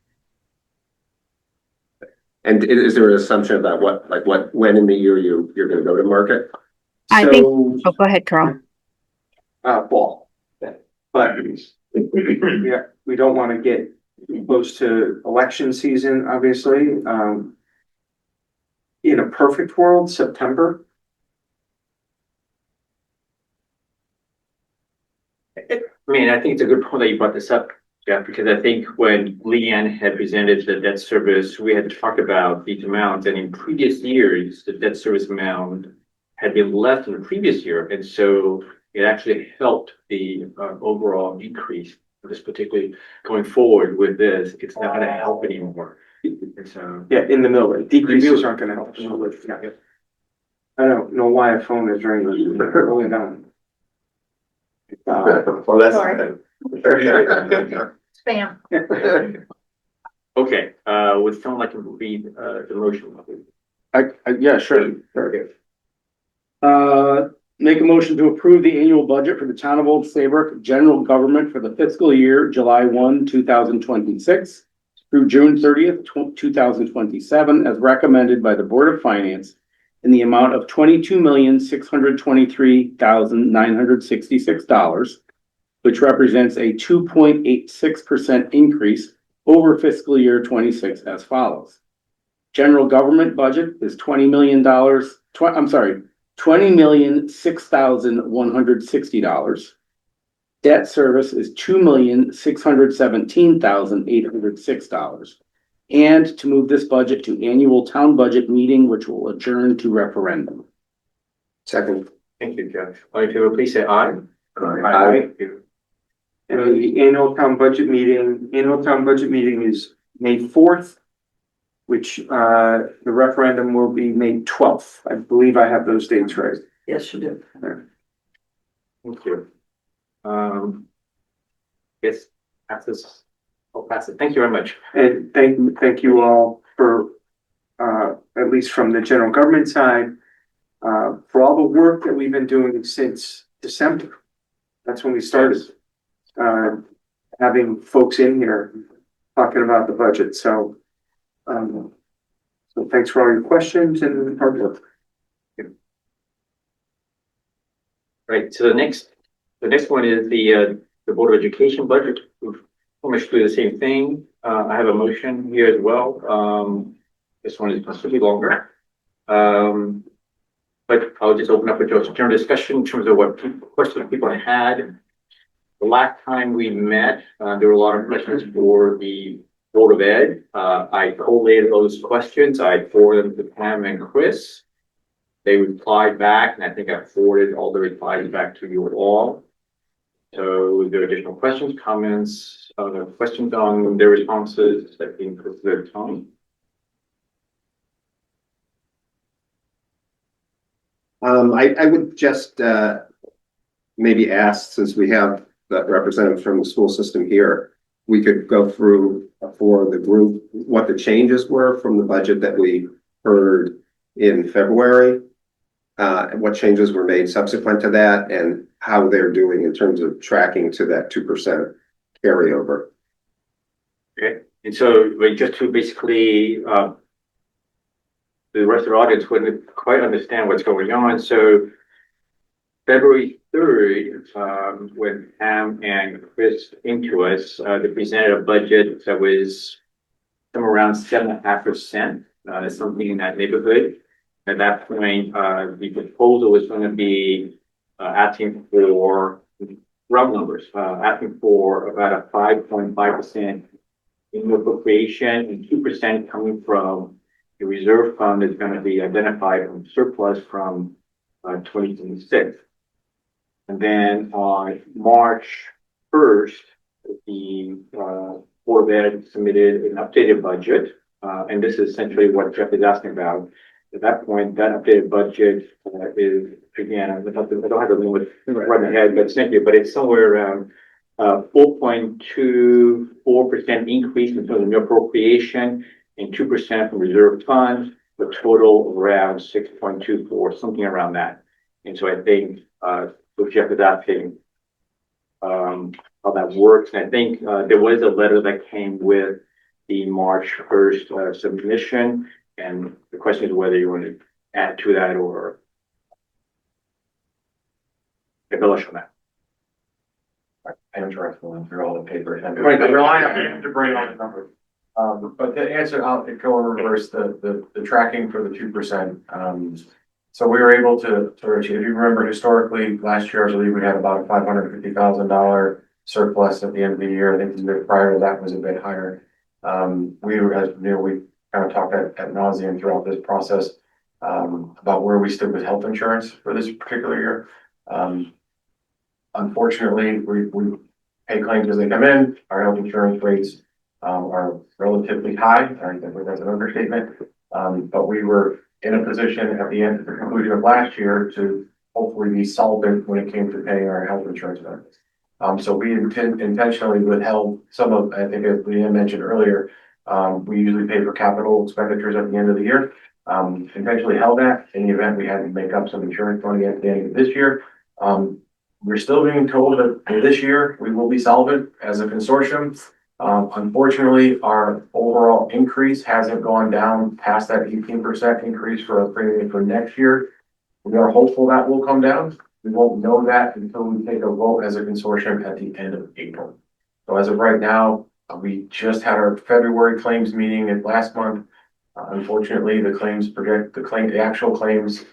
And is there an assumption about when in the year you're going to go to market? Go ahead, Carl. Fall. But yeah, we don't want to get close to election season, obviously. In a perfect world, September. I mean, I think it's a good point that you brought this up, Jeff, because I think when Leanne had presented the debt service, we had talked about these amounts, and in previous years, the debt service amount had been less than the previous year, and so it actually helped the overall decrease. This particularly going forward with this, it's not going to help anymore. And so Yeah, in the middle, decreases aren't going to help. Yeah. I don't know why a phone is ringing early on. Well, that's. Sorry. Spam. Okay, would someone like to read the motion? Yeah, sure. make a motion to approve the annual budget for the town of Old Saybrook general government for the fiscal year July 1, 2026 through June 30th, 2027, as recommended by the Board of Finance in the amount of $22,623,966, which represents a 2.86% increase over fiscal year 26 as follows. General government budget is $20 million, $20,006,160. Debt service is $2,617,806. And to move this budget to annual town budget meeting, which will adjourn to referendum. Second. Thank you, Jeff. All in favor, please say aye. Aye. And the annual town budget meeting is May 4th, which, the referendum will be May 12th. I believe I have those dates right. Yes, you do. Thank you. Yes, I'll pass it. Thank you very much. And thank you all for, at least from the general government side, for all the work that we've been doing since December. That's when we started, having folks in here talking about the budget. So thanks for all your questions and hard work. Right, so the next one is the Board of Education budget. We've almost do the same thing. I have a motion here as well. This one is considerably longer. But I'll just open up a general discussion in terms of what questions people had. The last time we met, there were a lot of questions for the Board of Ed. I collated those questions. I forwarded them to Pam and Chris. They replied back, and I think I forwarded all the replies back to you all. So there are additional questions, comments, questions on their responses that being put to their time. I would just maybe ask, since we have the representative from the school system here, we could go through for the group what the changes were from the budget that we heard in February, and what changes were made subsequent to that, and how they're doing in terms of tracking to that 2% carryover. Okay, and so just to basically the rest of the audience wouldn't quite understand what's going on. So February 3rd, when Pam and Chris came to us, they presented a budget that was somewhere around 7.5%, something in that neighborhood. At that point, the proposal was going to be asking for round numbers, asking for about a 5.5% in appropriation and 2% coming from the reserve fund is going to be identified from surplus from 2026. And then on March 1st, the Board of Ed submitted an updated budget. And this is essentially what Jeff is asking about. At that point, that updated budget is, again, I don't have the limit right in my head, but it's somewhere around 4.24% increase in terms of new appropriation and 2% from reserve funds, a total of around 6.24, something around that. And so I think what Jeff is asking how that works. And I think there was a letter that came with the March 1st submission. And the question is whether you want to add to that or embellish on that. I'm going through all the papers. Right, I rely on him to bring all the numbers. But to answer, I'll go in reverse, the tracking for the 2%. So we were able to if you remember historically, last year, I believe we had about a $550,000 surplus at the end of the year. I think the year prior to that was a bit higher. We were, as you know, we kind of talked at nauseam throughout this process about where we stood with health insurance for this particular year. Unfortunately, we pay claims as they come in. Our health insurance rates are relatively high. I think that's an understatement. But we were in a position at the end of the conclusion of last year to hopefully be solvent when it came to paying our health insurance benefits. So we intentionally withheld some of, I think as Leanne mentioned earlier, we usually pay for capital expenditures at the end of the year. Eventually held that in the event we had to make up some insurance money at the end of this year. We're still being told that this year we will be solvent as a consortium. Unfortunately, our overall increase hasn't gone down past that 18% increase for our premium for next year. We are hopeful that will come down. We won't know that until we take a vote as a consortium at the end of April. So as of right now, we just had our February claims meeting last month. Unfortunately, the actual claims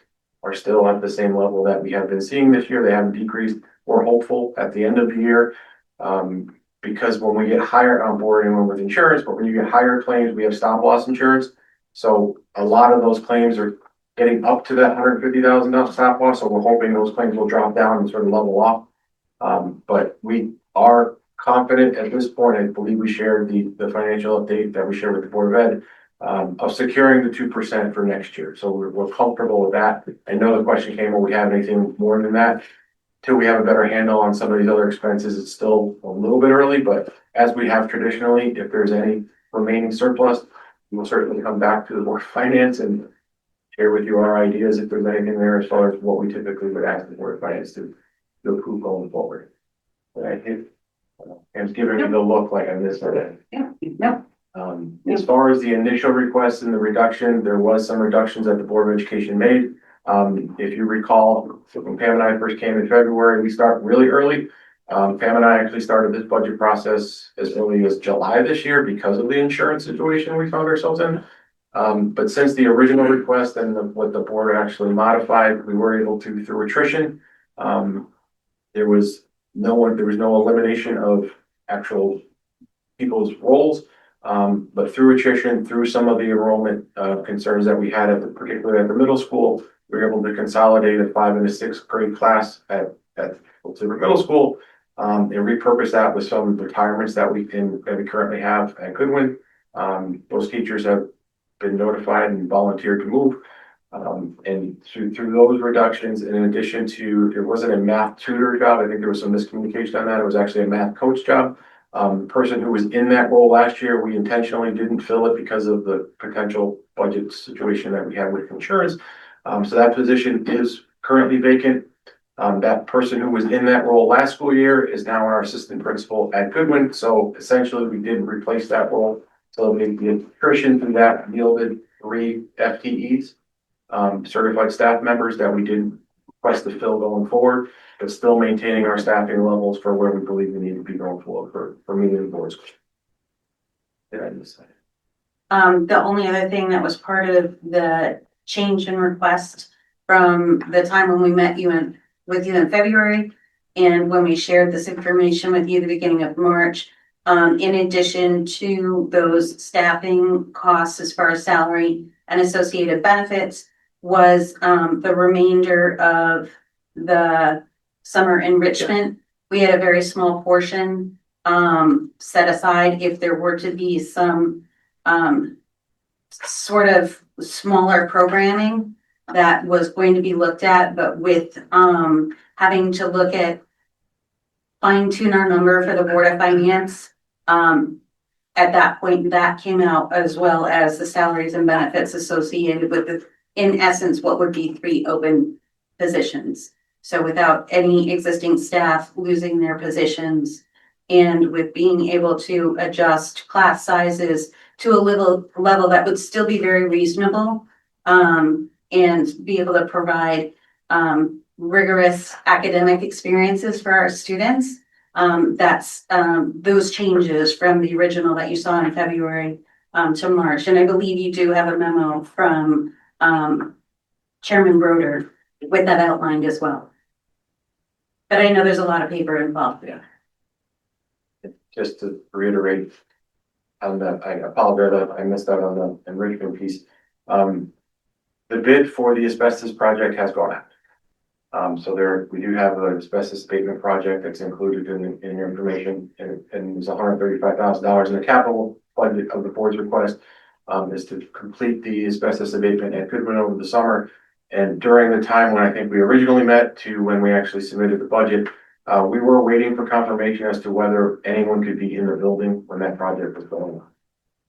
are still at the same level that we have been seeing this year. They haven't decreased. We're hopeful at the end of the year. Because when we get higher on board and with insurance, but when you get higher claims, we have stop loss insurance. So a lot of those claims are getting up to that $150,000 stop loss. So we're hoping those claims will drop down and sort of level off. But we are confident at this point. I believe we shared the financial update that we shared with the Board of Ed of securing the 2% for next year. So we're comfortable with that. I know the question came, will we have anything more than that? Till we have a better handle on some of these other expenses, it's still a little bit early, but as we have traditionally, if there's any remaining surplus, we'll certainly come back to the Board of Finance and share with you our ideas if there's anything there as far as what we typically would ask the Board of Finance to approve going forward. But I think it's giving me the look like I missed it. Yeah, no. As far as the initial request and the reduction, there was some reductions that the Board of Education made. If you recall, when Pam and I first came in February, we start really early. Pam and I actually started this budget process as early as July this year because of the insurance situation we found ourselves in. But since the original request and what the board actually modified, we were able to, through attrition, there was no elimination of actual people's roles. But through attrition, through some of the enrollment concerns that we had particularly at the middle school, we were able to consolidate a 5th and a 6th grade class at Saybrook Middle School and repurpose that with some retirements that we currently have at Goodwin. Those teachers have been notified and volunteered to move. And through those reductions, in addition to, it wasn't a math tutor job. I think there was some miscommunication on that. It was actually a math coach job. The person who was in that role last year, we intentionally didn't fill it because of the potential budget situation that we had with insurance. So that position is currently vacant. That person who was in that role last school year is now our assistant principal at Goodwin. So essentially we didn't replace that role. So the attrition through that yielded 3 FTEs, certified staff members that we didn't request to fill going forward, but still maintaining our staffing levels for where we believe we need to be going forward for meeting the boards. Did I miss that? The only other thing that was part of the change in request from the time when we met with you in February and when we shared this information with you the beginning of March, in addition to those staffing costs as far as salary and associated benefits, was the remainder of the summer enrichment. We had a very small portion set aside if there were to be some sort of smaller programming that was going to be looked at, but with having to look at fine tune our number for the Board of Finance. At that point, that came out as well as the salaries and benefits associated with in essence, what would be 3 open positions. So without any existing staff losing their positions and with being able to adjust class sizes to a level that would still be very reasonable, and be able to provide rigorous academic experiences for our students. That's those changes from the original that you saw in February to March. And I believe you do have a memo from Chairman Broder with that outlined as well. But I know there's a lot of paper involved. Yeah. Just to reiterate on that, I apologize that I missed out on the enrichment piece. The bid for the asbestos project has gone out. So we do have an asbestos abatement project that's included in your information, and it's $135,000 in the capital budget of the board's request is to complete the asbestos abatement at Goodwin over the summer. And during the time when I think we originally met to when we actually submitted the budget, we were waiting for confirmation as to whether anyone could be in the building when that project was going on.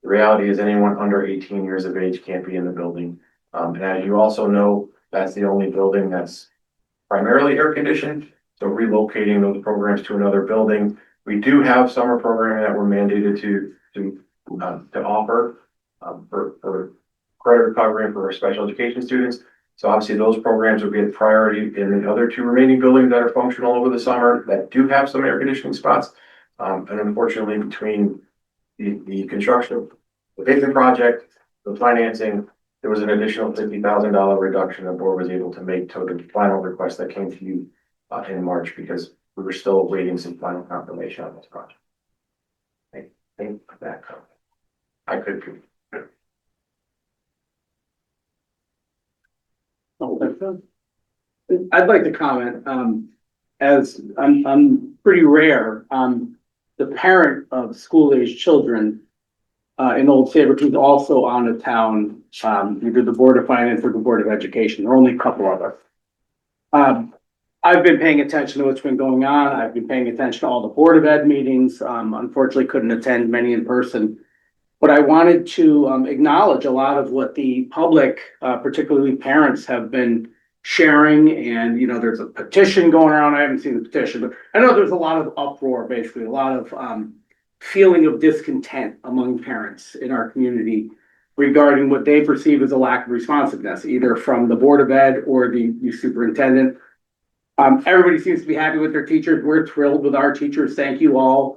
The reality is anyone under 18 years of age can't be in the building. And as you also know, that's the only building that's primarily air conditioned. So relocating those programs to another building. We do have summer programming that we're mandated to offer for credit recovery and for our special education students. So obviously those programs will be a priority in the other two remaining buildings that are functional over the summer that do have some air conditioning spots. And unfortunately, between the construction of the pavement project, the financing, there was an additional $50,000 reduction the board was able to make to the final request that came to you in March because we were still awaiting some final confirmation on this project. I think that covered. I could. I'd like to comment, as I'm pretty rare, the parent of school-aged children in Old Saybrook who's also on the town, either the Board of Finance or the Board of Education. There are only a couple of us. I've been paying attention to what's been going on. I've been paying attention to all the Board of Ed meetings. Unfortunately, couldn't attend many in person. But I wanted to acknowledge a lot of what the public, particularly parents, have been sharing. And, you know, there's a petition going around. I haven't seen the petition, but I know there's a lot of uproar, basically, a lot of feeling of discontent among parents in our community regarding what they perceive as a lack of responsiveness, either from the Board of Ed or the superintendent. Everybody seems to be happy with their teachers. We're thrilled with our teachers. Thank you all.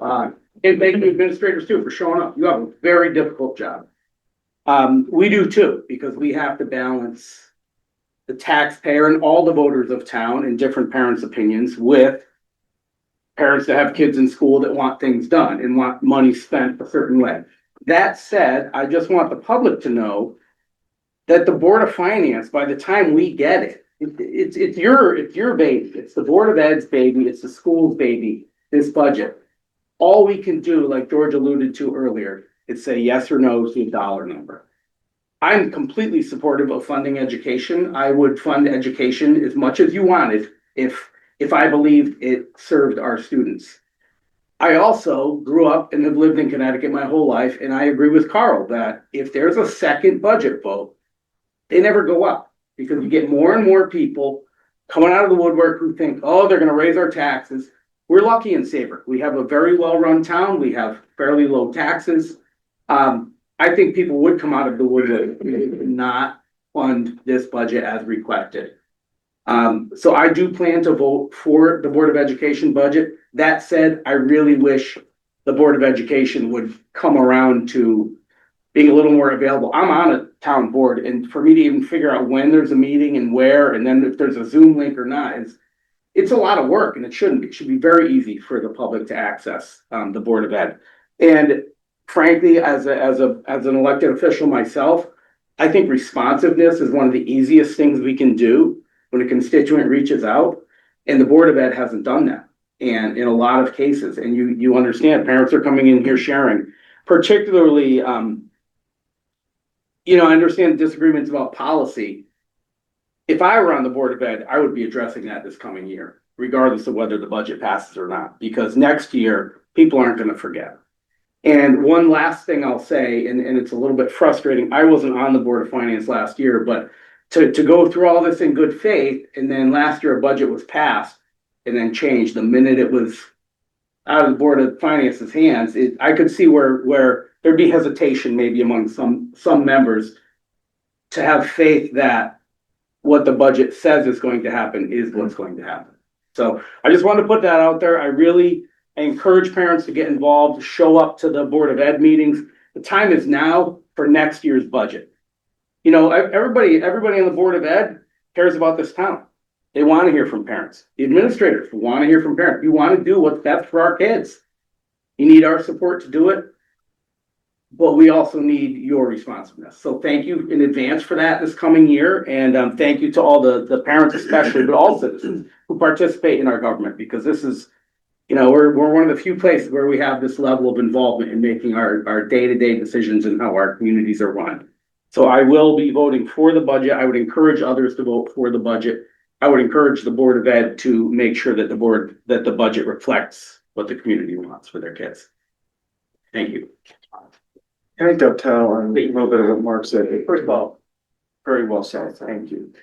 And thank you administrators too for showing up. You have a very difficult job. We do too, because we have to balance the taxpayer and all the voters of town and different parents' opinions with parents that have kids in school that want things done and want money spent a certain way. That said, I just want the public to know that the Board of Finance, by the time we get it, it's your baby. It's the Board of Ed's baby. It's the school's baby, this budget. All we can do, like George alluded to earlier, is say yes or no to a dollar number. I'm completely supportive of funding education. I would fund education as much as you wanted if I believed it served our students. I also grew up and have lived in Connecticut my whole life, and I agree with Carl that if there's a second budget vote, they never go up because you get more and more people coming out of the woodwork who think, oh, they're going to raise our taxes. We're lucky in Saybrook. We have a very well-run town. We have fairly low taxes. I think people would come out of the woodwork and not fund this budget as requested. So I do plan to vote for the Board of Education budget. That said, I really wish the Board of Education would come around to being a little more available. I'm on a town board, and for me to even figure out when there's a meeting and where, and then if there's a Zoom link or not, it's a lot of work, and it shouldn't be. It should be very easy for the public to access the Board of Ed. And frankly, as an elected official myself, I think responsiveness is one of the easiest things we can do when a constituent reaches out, and the Board of Ed hasn't done that. And in a lot of cases, and you understand, parents are coming in here sharing, particularly, I understand disagreements about policy. If I were on the Board of Ed, I would be addressing that this coming year, regardless of whether the budget passes or not, because next year, people aren't going to forget. And one last thing I'll say, and it's a little bit frustrating, I wasn't on the Board of Finance last year, but to go through all this in good faith, and then last year a budget was passed and then changed the minute it was out of the Board of Finance's hands, I could see where there'd be hesitation maybe among some members to have faith that what the budget says is going to happen is what's going to happen. So I just wanted to put that out there. I really encourage parents to get involved, show up to the Board of Ed meetings. The time is now for next year's budget. Everybody on the Board of Ed cares about this town. They want to hear from parents. The administrators want to hear from parents. You want to do what's best for our kids. You need our support to do it, but we also need your responsiveness. So thank you in advance for that this coming year. And thank you to all the parents especially, but all citizens who participate in our government, because this is, we're one of the few places where we have this level of involvement in making our day-to-day decisions and how our communities are run. So I will be voting for the budget. I would encourage others to vote for the budget. I would encourage the Board of Ed to make sure that the budget reflects what the community wants for their kids. Thank you. Can I dovetail on a little bit of what Mark said? First of all, Very well said, thank you.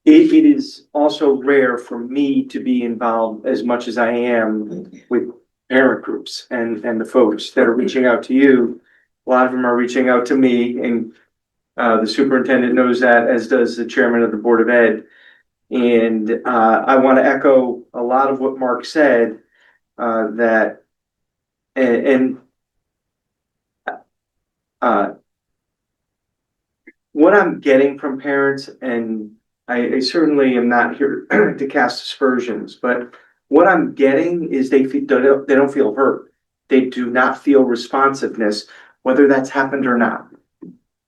It is also rare for me to be involved as much as I am with parent groups and the folks that are reaching out to you. A lot of them are reaching out to me, and the superintendent knows that, as does the chairman of the Board of Ed. And I want to echo a lot of what Mark said, that and what I'm getting from parents, and I certainly am not here to cast aspersions, but what I'm getting is they don't feel heard. They do not feel responsiveness, whether that's happened or not.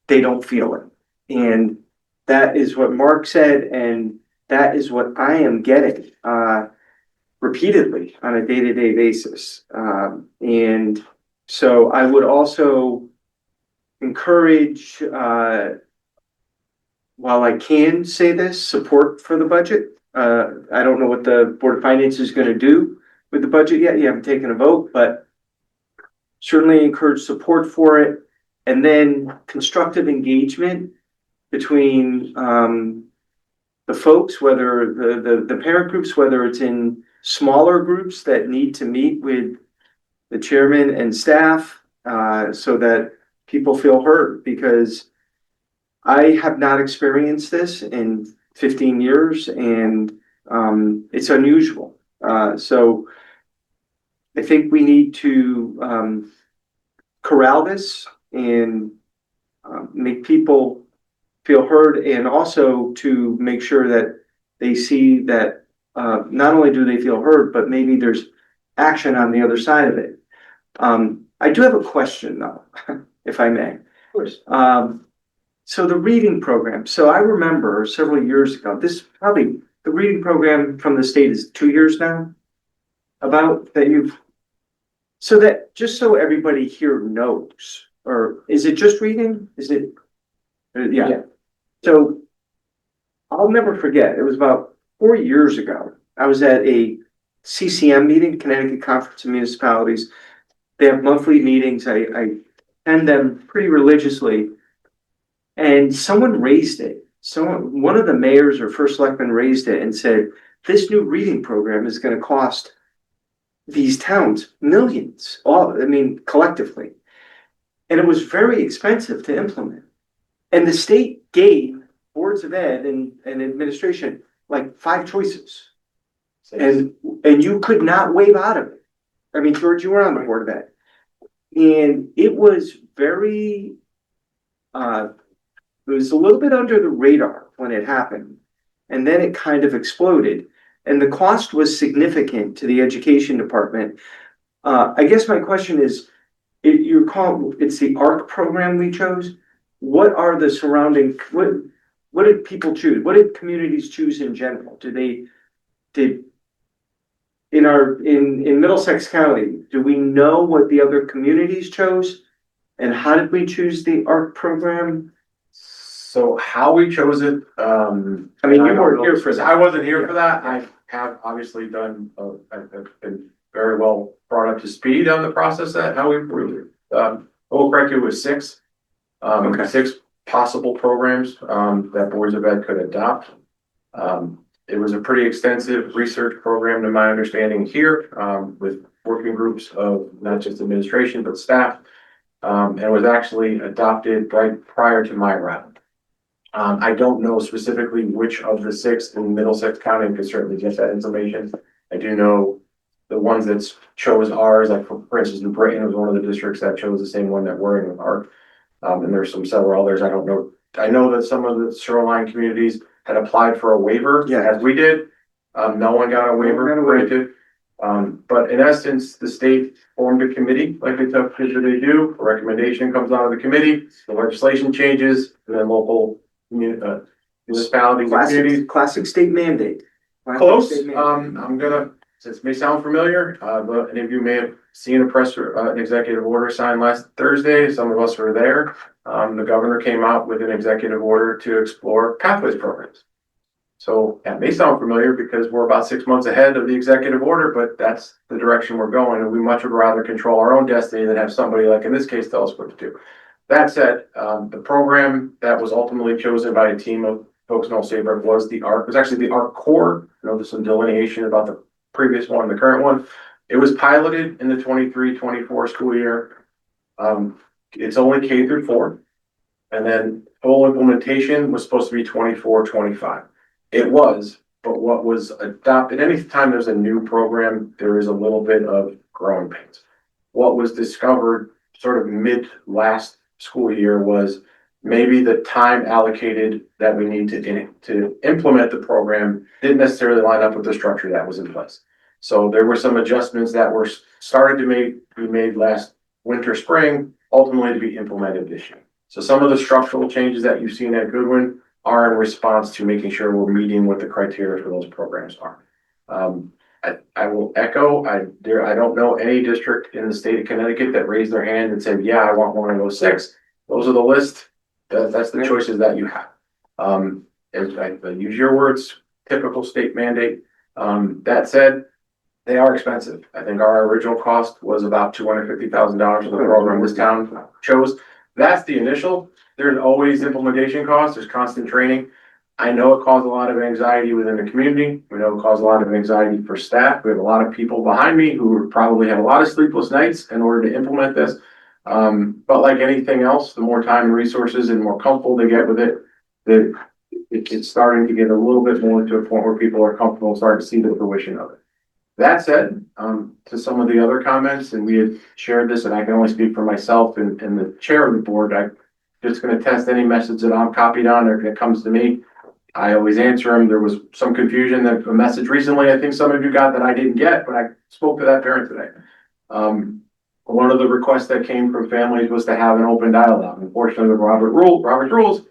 They don't feel it. And that is what Mark said, and that is what I am getting repeatedly on a day-to-day basis. And so I would also encourage, while I can say this, support for the budget. I don't know what the Board of Finance is going to do with the budget yet. You haven't taken a vote, but certainly encourage support for it. And then constructive engagement between the folks, whether the parent groups, whether it's in smaller groups that need to meet with the chairman and staff, so that people feel heard, because I have not experienced this in 15 years, and it's unusual. So I think we need to corral this and make people feel heard, and also to make sure that they see that not only do they feel heard, but maybe there's action on the other side of it. I do have a question though, if I may. Of course. So the reading program. So I remember several years ago, this probably the reading program from the state is 2 years now. About that you've, so that just so everybody here knows, or is it just reading? Is it? Yeah. So I'll never forget. It was about 4 years ago. I was at a CCM meeting, Connecticut Conference of Municipalities. They have monthly meetings. I attend them pretty religiously. And someone raised it. One of the mayors or first selectmen raised it and said, this new reading program is going to cost these towns millions, collectively. And it was very expensive to implement. And the state gave boards of ed and administration like 5 choices. And you could not waive out of it. I mean, George, you were on the board of ed. And it was very, it was a little bit under the radar when it happened. And then it kind of exploded. And the cost was significant to the education department. I guess my question is, it's the ARC program we chose. What are the surrounding, what did people choose? What did communities choose in general? In Middlesex County, do we know what the other communities chose? And how did we choose the ARC program? So how we chose it, I mean, you weren't here for that. I wasn't here for that. I have obviously done, I've been very well brought up to speed on the process that how we approved it. Full correctly was 6, Okay. 6 possible programs, that boards of ed could adopt. It was a pretty extensive research program to my understanding here, with working groups of not just administration, but staff. And it was actually adopted right prior to my round. I don't know specifically which of the 6 in Middlesex County, and could certainly get that information. I do know the ones that chose ours, like for instance, New Britain was one of the districts that chose the same one that we're in ARC. And there's several others. I don't know. I know that some of the shoreline communities had applied for a waiver, as we did. No one got a waiver granted. But in essence, the state formed a committee, like they typically do. A recommendation comes out of the committee, the legislation changes, and then local municipalities, communities. Classic state mandate. Close. I'm gonna, since it may sound familiar, but any of you may have seen an executive order signed last Thursday. Some of us were there. The governor came out with an executive order to explore pathways programs. So that may sound familiar because we're about 6 months ahead of the executive order, but that's the direction we're going. And we much would rather control our own destiny than have somebody, like in this case, tell us what to do. That said, the program that was ultimately chosen by a team of folks in Old Saybrook was the ARC, was actually the ARC core. I know there's some delineation about the previous one, the current one. It was piloted in the 23-24 school year. It's only K through 4. And then full implementation was supposed to be 24-25. It was, but what was adopted, anytime there's a new program, there is a little bit of growing pains. What was discovered sort of mid last school year was maybe the time allocated that we need to implement the program didn't necessarily line up with the structure that was in place. So there were some adjustments that were started to be made last winter, spring, ultimately to be implemented this year. So some of the structural changes that you've seen at Goodwin are in response to making sure we're meeting what the criteria for those programs are. I will echo, I don't know any district in the state of Connecticut that raised their hand and said, yeah, I want one of those 6. Those are the list. That's the choices that you have. As I use your words, typical state mandate. That said, they are expensive. I think our original cost was about $250,000 for the program this town chose. That's the initial. There's always implementation costs. There's constant training. I know it caused a lot of anxiety within the community. We know it caused a lot of anxiety for staff. We have a lot of people behind me who probably have a lot of sleepless nights in order to implement this. But like anything else, the more time and resources and more comfortable they get with it, it's starting to get a little bit more to a point where people are comfortable and starting to see the fruition of it. That said, to some of the other comments, and we had shared this, and I can only speak for myself and the chair of the board, I'm just going to test any message that I'm copied on or that comes to me. I always answer them. There was some confusion that a message recently, I think some of you got that I didn't get, but I spoke to that parent today. One of the requests that came from families was to have an open dialogue. Unfortunately, with Robert's rules,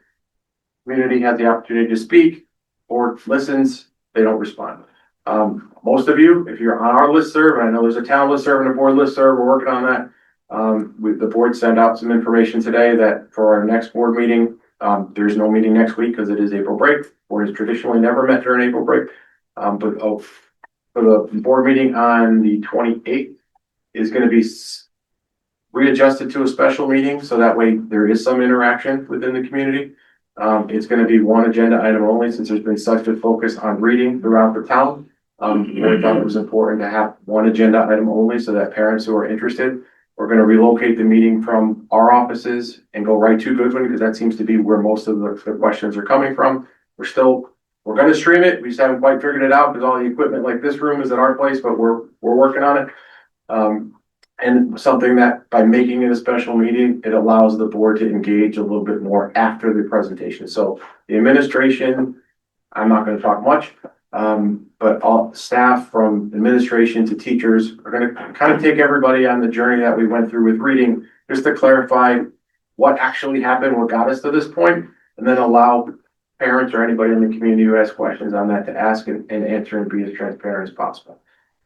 community has the opportunity to speak, board listens, they don't respond. Most of you, if you're on our listserv, and I know there's a town listserv and a board listserv, we're working on that. The board sent out some information today that for our next board meeting, there's no meeting next week because it is April break. Board has traditionally never met during April break. For the board meeting on the 28th is going to be readjusted to a special meeting. So that way there is some interaction within the community. It's going to be one agenda item only since there's been such a focus on reading throughout the town. We thought it was important to have one agenda item only so that parents who are interested, we're going to relocate the meeting from our offices and go right to Goodwin because that seems to be where most of the questions are coming from. We're going to stream it. We just haven't quite figured it out because all the equipment like this room is at our place, but we're working on it. And something that by making it a special meeting, it allows the board to engage a little bit more after the presentation. So the administration, I'm not going to talk much, but all staff from administration to teachers are going to kind of take everybody on the journey that we went through with reading, just to clarify what actually happened, what got us to this point, and then allow parents or anybody in the community who has questions on that to ask and answer and be as transparent as possible.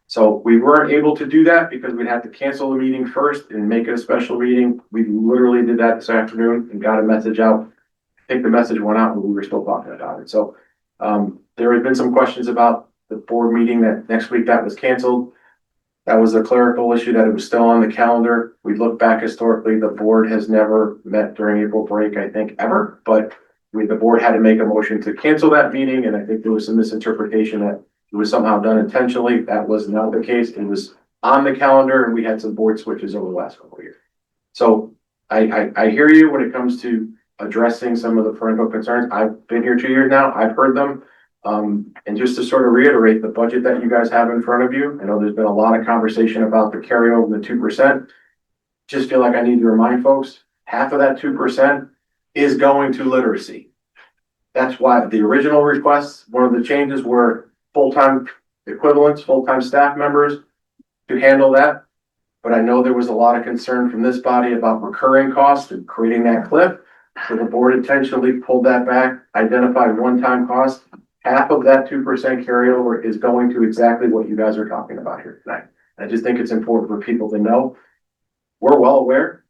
So we weren't able to do that because we'd have to cancel the meeting first and make it a special meeting. We literally did that this afternoon and got a message out. I think the message went out, but we were still talking about it. So there had been some questions about the board meeting that next week that was canceled. That was a clerical issue that it was still on the calendar. We look back historically, the board has never met during April break, I think ever, but the board had to make a motion to cancel that meeting. And I think there was some misinterpretation that it was somehow done intentionally. That was not the case. It was on the calendar and we had some board switches over the last couple of years. So I hear you when it comes to addressing some of the parental concerns. I've been here 2 years now. I've heard them. And just to sort of reiterate the budget that you guys have in front of you, I know there's been a lot of conversation about the carryover and the 2%. Just feel like I need to remind folks, half of that 2% is going to literacy. That's why the original requests, one of the changes were full-time equivalents, full-time staff members to handle that. But I know there was a lot of concern from this body about recurring costs and creating that cliff. So the board intentionally pulled that back, identified one-time cost. Half of that 2% carryover is going to exactly what you guys are talking about here tonight. I just think it's important for people to know we're well aware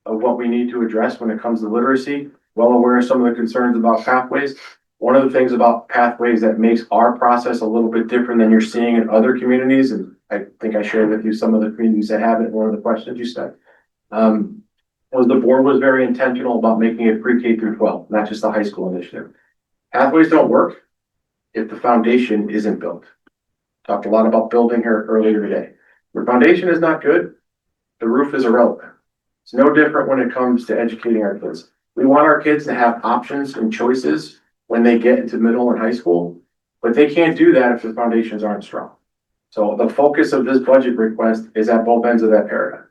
of what we need to address when it comes to literacy, well aware of some of the concerns about pathways. One of the things about pathways that makes our process a little bit different than you're seeing in other communities, and I think I shared with you some of the communities that have it, one of the questions you said. was the board was very intentional about making it pre-K through 12, not just a high school initiative. Pathways don't work if the foundation isn't built. Talked a lot about building here earlier today. Your foundation is not good, the roof is irrelevant. It's no different when it comes to educating our kids. We want our kids to have options and choices when they get into middle and high school, but they can't do that if the foundations aren't strong. So the focus of this budget request is at both ends of that paradigm.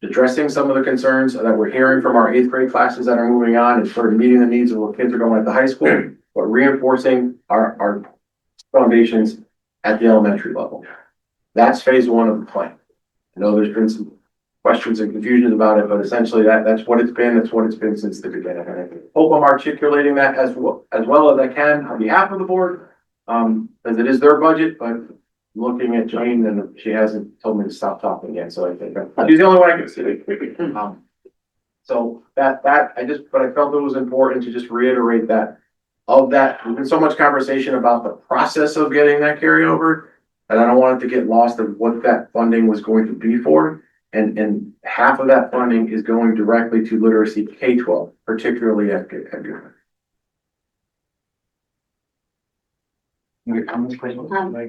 Addressing some of the concerns that we're hearing from our 8th grade classes that are moving on and sort of meeting the needs of what kids are going at the high school, but reinforcing our foundations at the elementary level. That's phase 1 of the plan. I know there's been some questions and confusion about it, but essentially that's what it's been. That's what it's been since the beginning. And I hope I'm articulating that as well as I can on behalf of the board, as it is their budget, but looking at Jane and she hasn't told me to stop talking yet. So I think she's the only one I can see. So but I felt it was important to just reiterate that there's been so much conversation about the process of getting that carryover, and I don't want it to get lost of what that funding was going to be for. And half of that funding is going directly to literacy K-12, particularly at Goodman.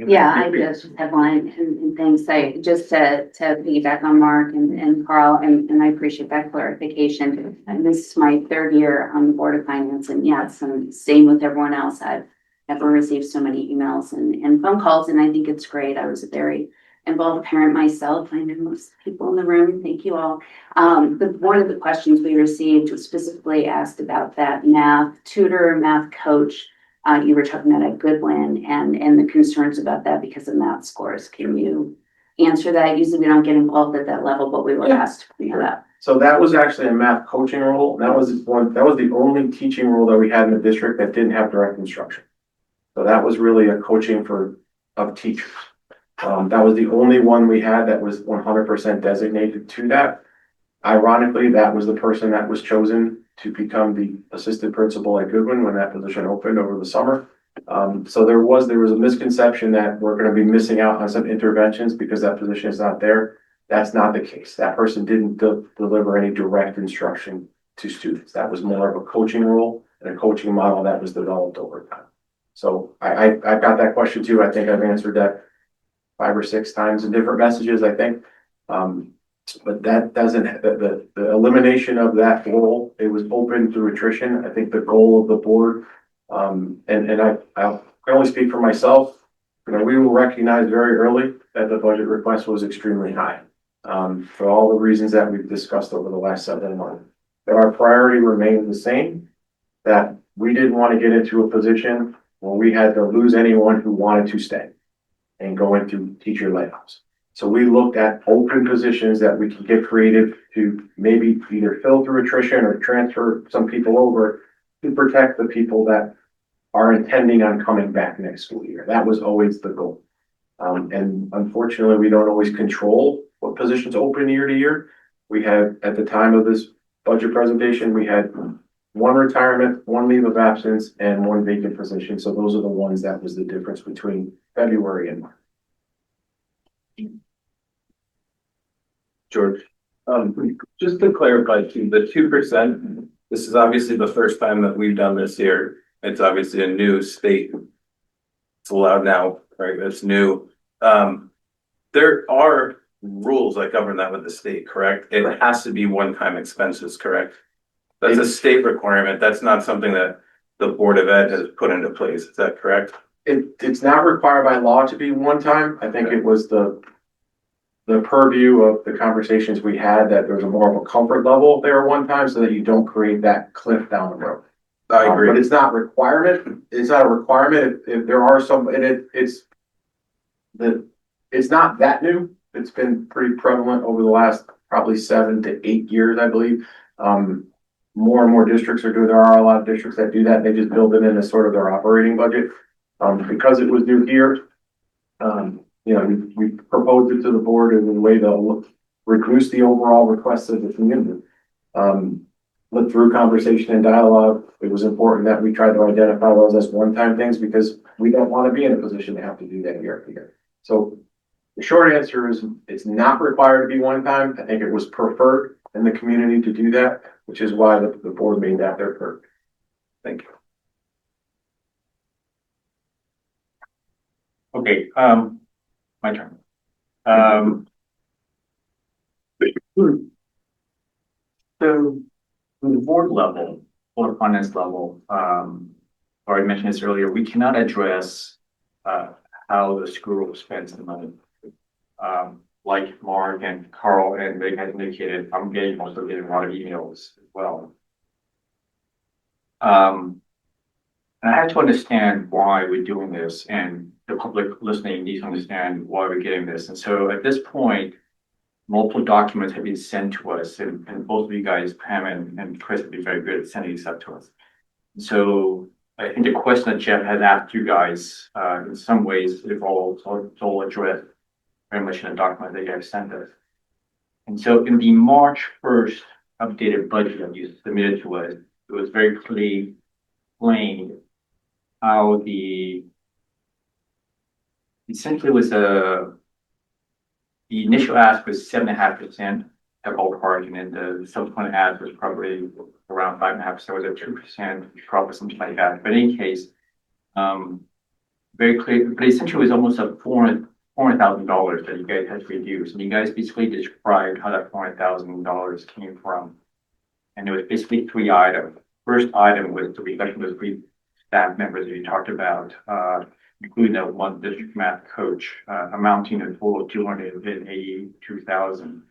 Yeah, I just have one and things just to piggyback on Mark and Carl, and I appreciate that clarification. And this is my 3rd year on the Board of Finance, and yes, I'm same with everyone else. I've never received so many emails and phone calls, and I think it's great. I was a very involved parent myself. I know most people in the room. Thank you all. But one of the questions we received was specifically asked about that math tutor, math coach. You were talking about at Goodwin and the concerns about that because of math scores. Can you answer that? Usually we don't get involved at that level, but we were asked to do that. So that was actually a math coaching role. That was the only teaching role that we had in the district that didn't have direct instruction. So that was really a coaching of teachers. That was the only one we had that was 100% designated to that. Ironically, that was the person that was chosen to become the assistant principal at Goodwin when that position opened over the summer. So there was a misconception that we're going to be missing out on some interventions because that position is not there. That's not the case. That person didn't deliver any direct instruction to students. That was more of a coaching role and a coaching model that was developed over time. So I've got that question too. I think I've answered that 5 or 6 times in different messages, I think. But that doesn't, the elimination of that role, it was open through attrition. I think the goal of the board, and I can only speak for myself, we will recognize very early that the budget request was extremely high. For all the reasons that we've discussed over the last 7 months. That our priority remained the same, that we didn't want to get into a position where we had to lose anyone who wanted to stay and go into teacher layoffs. So we looked at open positions that we can get creative to maybe either fill through attrition or transfer some people over to protect the people that are intending on coming back next school year. That was always the goal. And unfortunately, we don't always control what positions open year to year. We had, at the time of this budget presentation, we had 1 retirement, 1 leave of absence, and 1 vacant position. So those are the ones that was the difference between February and March. George, just to clarify too, the 2%, this is obviously the first time that we've done this here. It's obviously a new state. It's allowed now, right? It's new. There are rules that govern that with the state, correct? It has to be one-time expenses, correct? That's a state requirement. That's not something that the Board of Ed has put into place. Is that correct? It's not required by law to be one time. I think it was the purview of the conversations we had that there was a more of a comfort level if they were one time so that you don't create that cliff down the road. I agree. But it's not requirement. It's not a requirement. If there are some, and it's not that new. It's been pretty prevalent over the last probably 7 to 8 years, I believe. More and more districts are doing. There are a lot of districts that do that. They just build it in as sort of their operating budget. Because it was new here, we proposed it to the board in a way to reduce the overall requests of the community. But through conversation and dialogue, it was important that we try to identify those as one-time things because we don't want to be in a position to have to do that year after year. So, The short answer is it's not required to be one time. I think it was preferred in the community to do that, which is why the board made that their perk. Thank you. Okay, my turn. So from the board level, board finance level, already mentioned this earlier, we cannot address how the school spends the money. Like Mark and Carl and Meg has indicated, I'm also getting a lot of emails as well. And I have to understand why we're doing this, and the public listening needs to understand why we're getting this. And so at this point, multiple documents have been sent to us, and both of you guys, Pam and Chris, have been very good at sending these up to us. And so I think the question that Jeff has asked you guys, in some ways, it's all addressed very much in the document that you have sent us. And so in the March 1st updated budget that you submitted to us, it was very clearly explained how essentially was the initial ask was 7.5% at ballpark, and then the subsequent ask was probably around 5.5%, was a 2% drop or something like that. But in any case, very clear, but essentially it was almost a $400,000 that you guys had to reduce. And you guys basically described how that $400,000 came from. And it was basically three items. First item was the reduction of 3 staff members that you talked about, including that one district math coach, amounting to a total of $282,000. And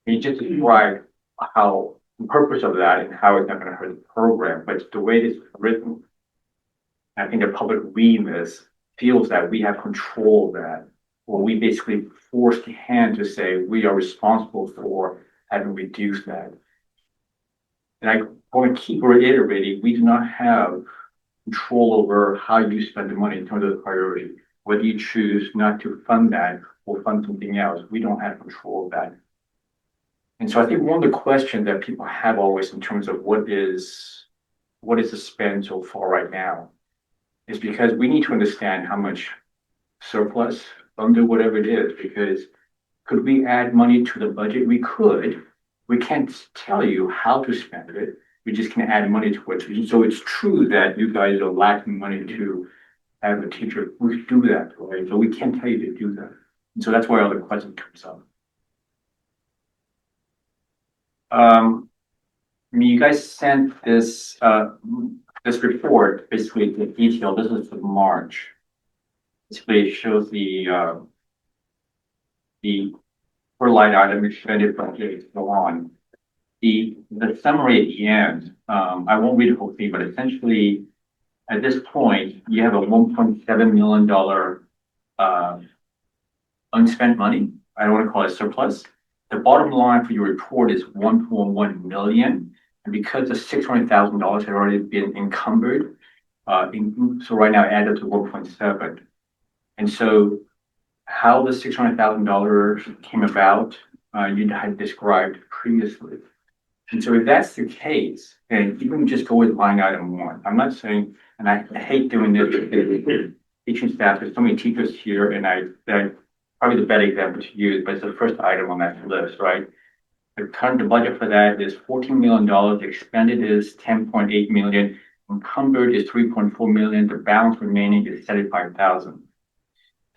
you just described how the purpose of that and how it's not going to hurt the program, but the way it's written, I think the public reading this feels that we have control of that, or we basically forced the hand to say we are responsible for having reduced that. And I want to keep reiterating, we do not have control over how you spend the money in terms of the priority. Whether you choose not to fund that or fund something else, we don't have control of that. And so I think one of the questions that people have always in terms of what is the spend so far right now is because we need to understand how much surplus under whatever it is, because could we add money to the budget? We could. We can't tell you how to spend it. We just can add money to it. So it's true that you guys are lacking money to have a teacher. We do that, right? So we can't tell you to do that. And so that's why all the question comes up. I mean, you guys sent this this report, basically the detail. This is for March. Basically, it shows the per line item expended budget so on. The summary at the end, I won't read the whole thing, but essentially at this point, you have a $1.7 million unspent money. I don't want to call it surplus. The bottom line for your report is 1.1 million. And because the $600,000 had already been encumbered, so right now it added to 1.7. And so how the $600,000 came about, you had described previously. And so if that's the case, and even just go with line item 1, I'm not saying, and I hate doing this because teaching staff, there's so many teachers here, and probably the better example to use, but it's the first item on that list, right? The current budget for that is $14 million, expended is $10.8 million, encumbered is $3.4 million, the balance remaining is $75,000.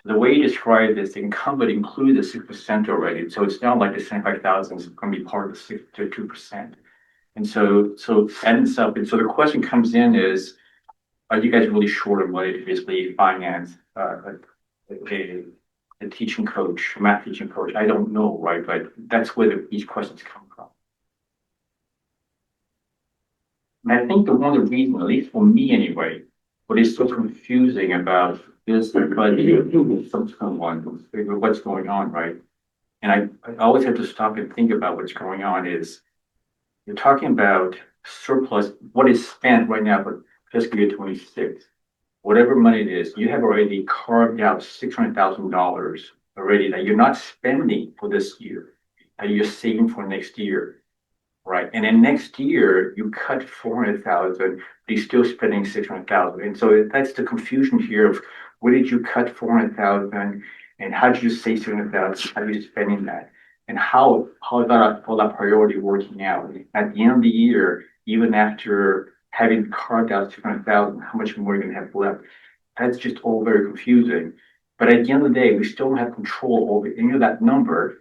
The way you describe this, the encumbered includes the 6% already, so it's not like the 75,000 is going to be part of the 6 to 2%. And so ends up, and so the question comes in is, are you guys really short of money to basically finance a teaching coach, a math teaching coach? I don't know, right? But that's where these questions come from. And I think that one of the reasons, at least for me anyway, what is so confusing about this budget, subsequent one, what's going on, right? And I always have to stop and think about what's going on is, you're talking about surplus, what is spent right now for fiscal year 26. Whatever money it is, you have already carved out $600,000 already that you're not spending for this year, that you're saving for next year, right? And then next year you cut 400,000, but you're still spending 600,000. And so that's the confusion here of where did you cut 400,000, And how do you save 200,000? How do you spending that? And how that priority working out? At the end of the year, even after having carved out 200,000, how much more are you gonna have left? That's just all very confusing. But at the end of the day, we still don't have control over any of that number,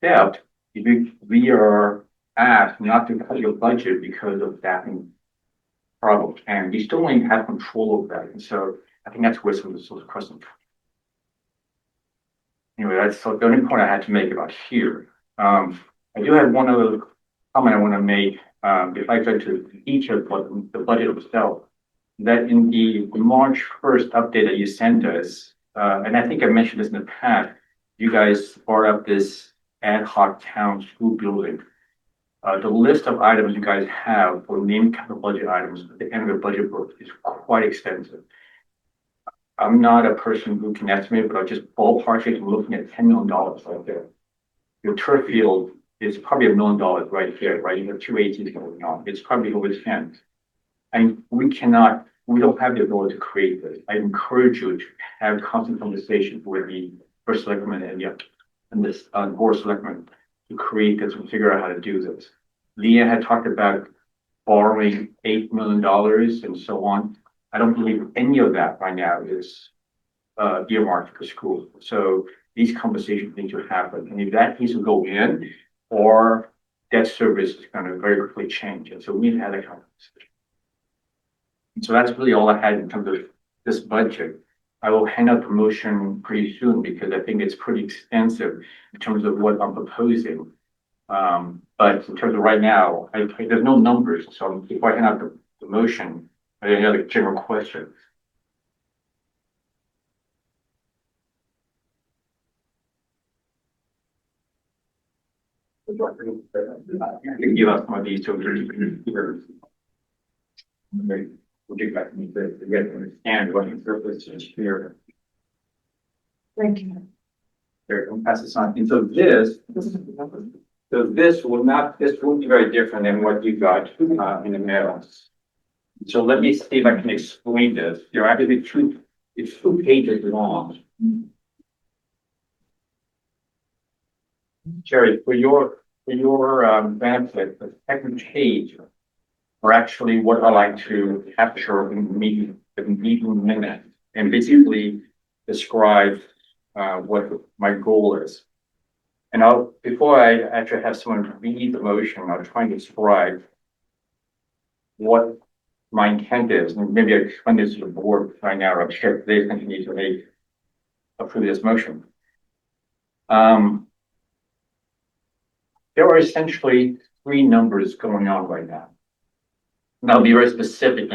except if we are asked not to cut your budget because of staffing problems, and we still don't have control over that. And so I think that's where some of the sort of question. Anyway, that's the only point I had to make about here. I do have one other comment I want to make. If I go to each of the budget itself, that in the March 1st update that you sent us, and I think I mentioned this in the past, you guys brought up this ad hoc town school building. The list of items you guys have for named capital budget items at the end of the budget book is quite extensive. I'm not a person who can estimate, but I'll just ballpark it, looking at $10 million right there. Your turf field is probably $1 million right here, right? You have two ATs going on. It's probably over 10. And we don't have the ability to create this. I encourage you to have constant conversations with the first selectman and this board of selectmen to create this and figure out how to do this. Leah had talked about borrowing $8 million and so on. I don't believe any of that right now is earmarked for school. So these conversations need to happen. And if that needs to go in, or debt service is going to very quickly change. And so we need to have that conversation. And so that's really all I had in terms of this budget. I will hand out the motion pretty soon because I think it's pretty extensive in terms of what I'm proposing. But in terms of right now, there's no numbers. So if I hand out the motion, I have any other general questions? I can give us some of these to here. We'll get back to me to get to understand what the purpose is here. Thank you. There, I'll pass this on. And so this will be very different than what you got in the mail. So let me see if I can explain this. There are actually it's 2 pages long. Jerry, for your benefit, the second page are actually what I like to capture in meeting minutes and basically describe what my goal is. And before I actually have someone read the motion, I'll try and describe what my intent is. And maybe I explain this to the board right now, or if they continue to approve this motion. There are essentially 3 numbers going on right now. And I'll be very specific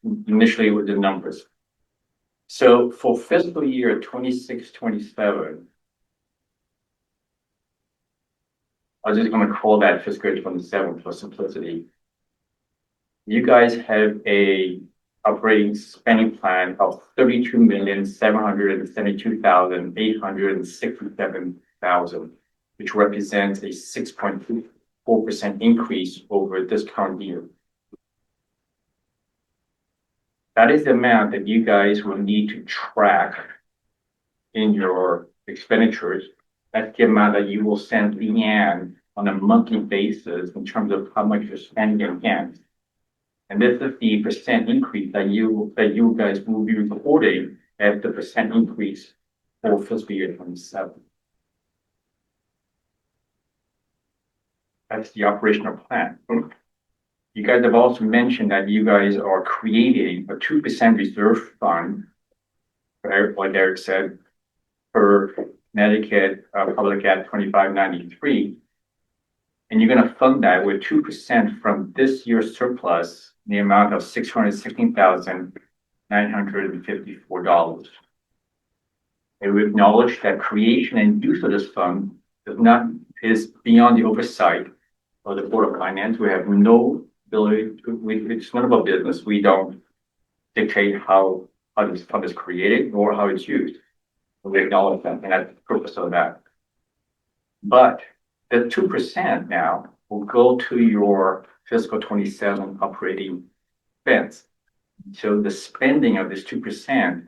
initially with the numbers. So for fiscal year 26-27, I'm just going to call that fiscal year 27 for simplicity. You guys have a operating spending plan of $32,772,867, which represents a 6.4% increase over this current year. That is the amount that you guys will need to track in your expenditures. That's the amount that you will send Leanne on a monthly basis in terms of how much you're spending against. And this is the percent increase that you guys will be recording as the percent increase for fiscal year 27. That's the operational plan. You guys have also mentioned that you guys are creating a 2% reserve fund, right? Like Eric said, for Connecticut Public Act 2593. And you're going to fund that with 2% from this year's surplus in the amount of $616,954. And we acknowledge that creation and use of this fund is beyond the oversight of the Board of Finance. We have no ability it's none of our business. We don't dictate how this fund is created or how it's used. We acknowledge that, and that's the purpose of that. But the 2% now will go to your fiscal 27 operating expense. So the spending of this 2%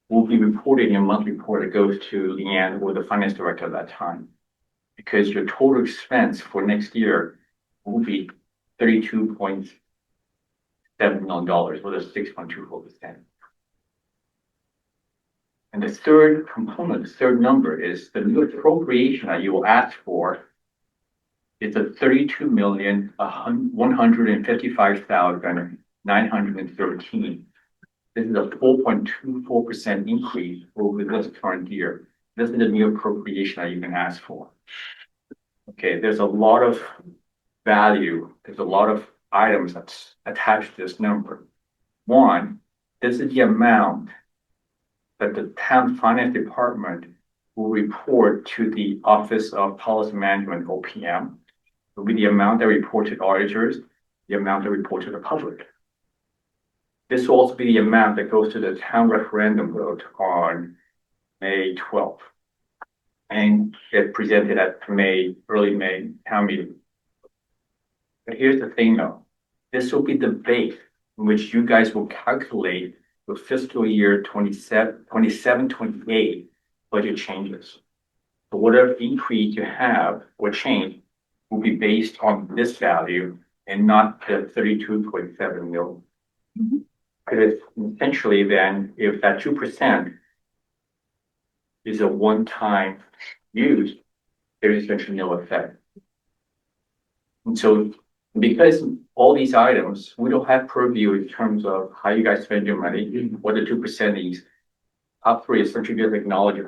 will be reported in a monthly report that goes to Leanne or the finance director at that time. Because your total expense for next year will be $32.7 million, with a 6.24%. And the third component, the third number is the new appropriation that you will ask for. It's a $32,155,913. This is a 4.24% increase over this current year. This is the new appropriation that you can ask for. Okay, there's a lot of value, there's a lot of items that's attached to this number. One, this is the amount that the town finance department will report to the Office of Policy Management, OPM. It will be the amount they report to auditors, the amount they report to the public. This will also be the amount that goes to the town referendum vote on May 12th. And get presented at early May town meeting. But here's the thing though, this will be the base in which you guys will calculate the fiscal year 27-28 budget changes. So whatever increase you have or change will be based on this value and not the 32.7 million. Because essentially then, if that 2% is a one-time use, there is essentially no effect. And so because all these items, we don't have purview in terms of how you guys spend your money, what the 2% is. Top three essentially just acknowledge of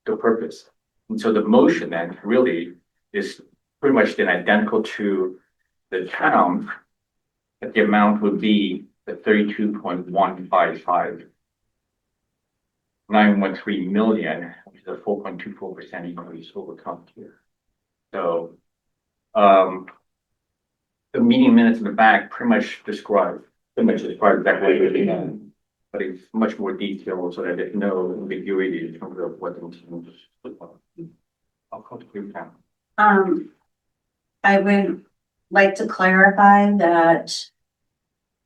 the purpose. And so the motion then really is pretty much then identical to the town, that the amount would be the 32.155913 million, which is a 4.24% increase over current year. So the meeting minutes in the back pretty much describe exactly what you're doing, but it's much more detailed so that there's no ambiguity in terms of what the team is. I'll call to you now. I would like to clarify that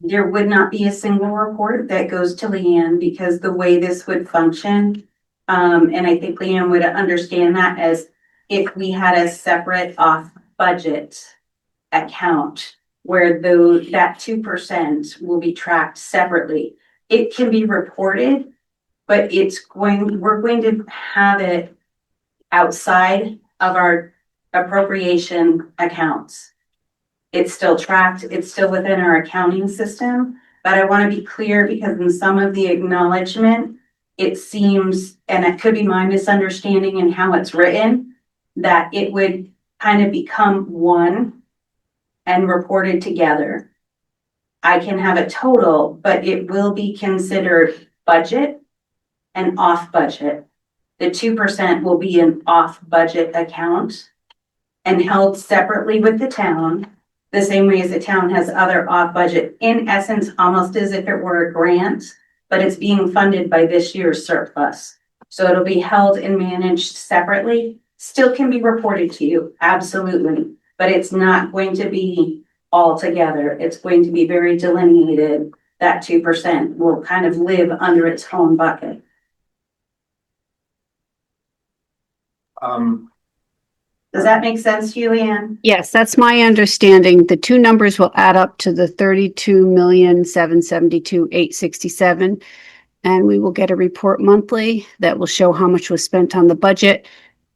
there would not be a single report that goes to Leanne, because the way this would function, and I think Leanne would understand that as if we had a separate off budget account where that 2% will be tracked separately. It can be reported, but we're going to have it outside of our appropriation accounts. It's still tracked, it's still within our accounting system, but I want to be clear because in some of the acknowledgement, it seems, and it could be my misunderstanding in how it's written, that it would kind of become one and reported together. I can have a total, but it will be considered budget and off budget. The 2% will be an off budget account and held separately with the town, the same way as the town has other off budget, in essence, almost as if it were a grant, but it's being funded by this year's surplus. So it'll be held and managed separately, still can be reported to you, absolutely, but it's not going to be all together. It's going to be very delineated. That 2% will kind of live under its own bucket. Does that make sense to you, Leanne? Yes, that's my understanding. The two numbers will add up to the 32,772,867. And we will get a report monthly that will show how much was spent on the budget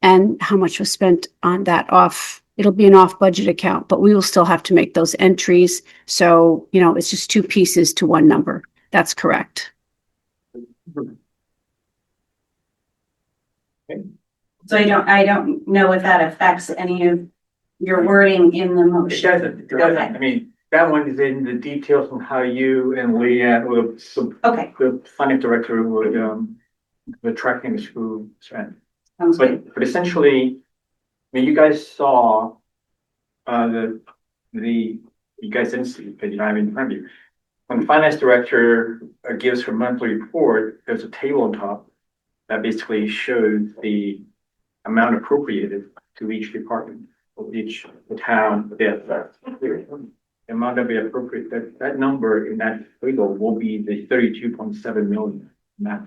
and how much was spent on that it'll be an off budget account, but we will still have to make those entries. So, it's just two pieces to one number. That's correct. So I don't know if that affects any of your wording in the It motion. doesn't, it doesn't. I mean, that one is in the details on how you and Leanne or Okay, the finance director would, the tracking through spend. sounds good. But essentially, I mean, you guys saw, you guys didn't see, because you don't have it in front of you. When the finance director gives her monthly report, there's a table on top that basically shows the amount appropriated to each department, or the town, the amount that be appropriate, that number in that table will be the 32.7 million. Not,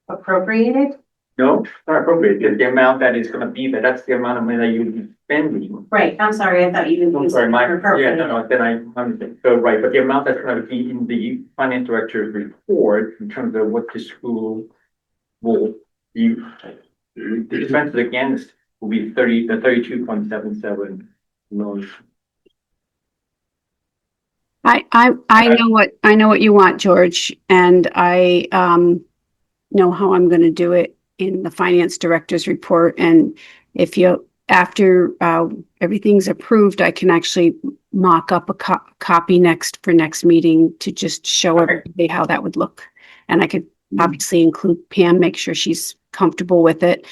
Appropriated? no, not appropriate, it's the amount that is gonna be, that's the amount of money that you'll be spending. Right, I'm sorry, I thought you I'm used. sorry, yeah, appropriated. no, then I'm so right, but the amount that's gonna be in the finance director's report in terms of what the school will be, the expenses against will be 32.77 million. I know what you want, George, and I know how I'm going to do it in the finance director's report. And if you, after everything's approved, I can actually mock up a copy for next meeting to just show everybody how that would look. And I could obviously include Pam, make sure she's comfortable with it.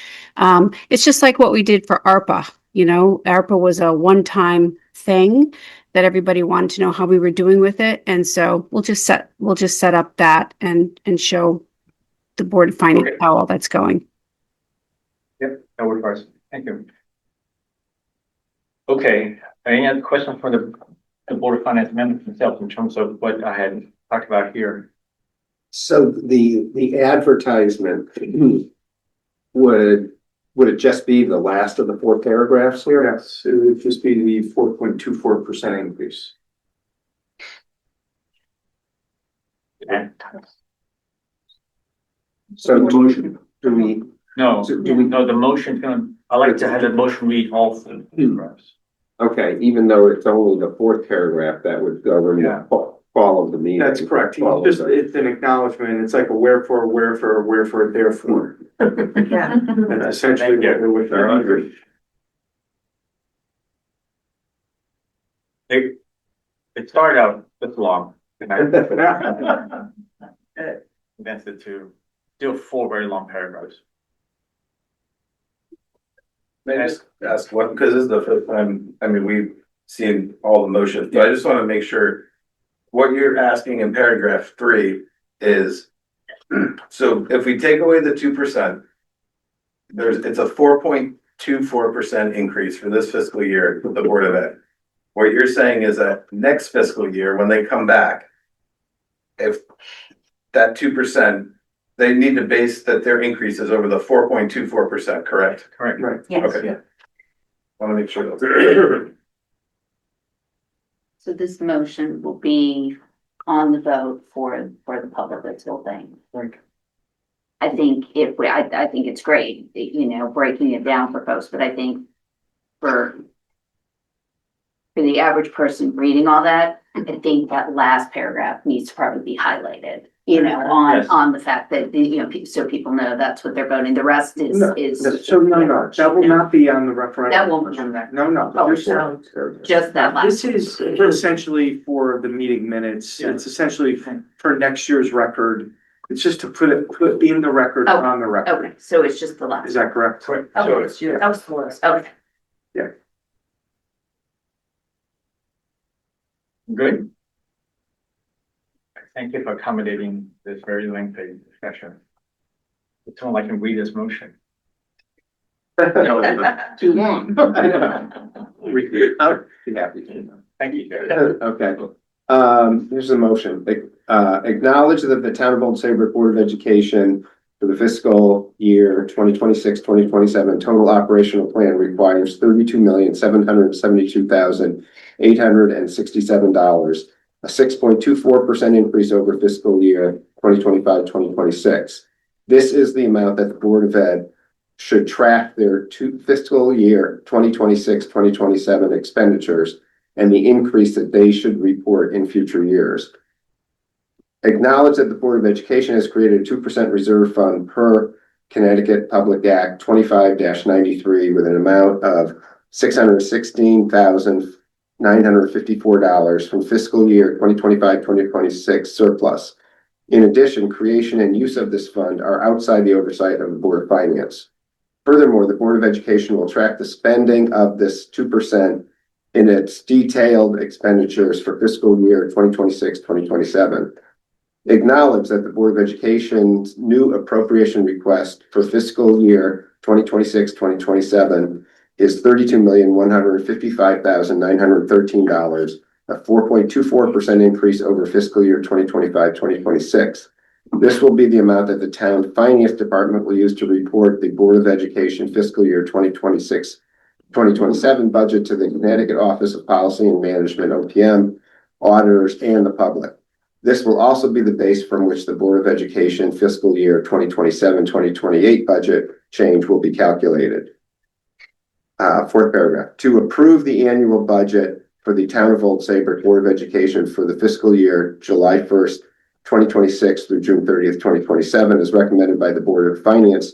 It's just like what we did for ARPA. You know, ARPA was a one-time thing that everybody wanted to know how we were doing with it. And so we'll just set up that and show the Board of Finance Okay. how all that's going. Yep, that works for us. Thank you. Okay, any other questions for the Board of Finance members themselves in terms of what I had talked about here? So the advertisement, would it just be the last of the four paragraphs here? Yes, it would just be the 4.24% increase. And So Motion. do we, no, So do we- no, the motion's gonna, I like to have the motion read all the paragraphs. okay, even though it's only the fourth paragraph that would govern Yeah. the fall of the meeting. That's correct. It's an acknowledgement. It's like a wherefore, therefore. Yeah. That's essentially what they're under. It started out this long. And I condensed it to still four very long paragraphs. May I just ask what, because this is the first time, I mean, we've seen all the motions, but I just want to make sure. What you're asking in paragraph 3 is, so if we take away the 2%, it's a 4.24% increase for this fiscal year with the Board of Ed. What you're saying is that next fiscal year, when they come back, if that 2%, they need to base that their increase is over the 4.24%, correct? Correct. Right. Yes. Okay. Want to make sure that's. So this motion will be on the vote for the public, this whole thing. I think I think it's great, you know, breaking it down for folks, but I think for the average person reading all that, I think that last paragraph needs to probably be highlighted, you know, Yes. on the fact that, you know, so people know that's what they're voting. The rest is. So no, that will not be on the referendum. That won't be on the record. No. Oh, This- Just that last. This is essentially for the meeting minutes. Yeah. It's essentially for next year's record. It's just to put in the record, Oh, on the record. Okay, so it's just the last. Is that correct? Correct. Okay, So That was the list. okay. good. Thank you for accommodating this very lengthy discussion. It's someone I can read this motion. Too long. I'd be happy to. Thank you, Jared. Okay, here's the motion. Acknowledge that the Town of Old Saybrook Board of Education for the fiscal year 2026-2027 total operational plan requires $32,772,867, a 6.24% increase over fiscal year 2025-2026. This is the amount that the Board of Ed should track their fiscal year 2026-2027 expenditures and the increase that they should report in future years. Acknowledge that the Board of Education has created a 2% reserve fund per Connecticut Public Act 25-93 with an amount of $616,954 from fiscal year 2025-2026 surplus. In addition, creation and use of this fund are outside the oversight of the Board of Finance. Furthermore, the Board of Education will track the spending of this 2% in its detailed expenditures for fiscal year 2026-2027. Acknowledge that the Board of Education's new appropriation request for fiscal year 2026-2027 is $32,155,913, a 4.24% increase over fiscal year 2025-2026. This will be the amount that the town finance department will use to report the Board of Education fiscal year 2026-2027 budget to the Connecticut Office of Policy and Management, OPM, auditors, and the public. This will also be the base from which the Board of Education fiscal year 2027-2028 budget change will be calculated. Fourth paragraph, to approve the annual budget for the Town of Old Saybrook Board of Education for the fiscal year July 1st, 2026 through June 30th, 2027, as recommended by the Board of Finance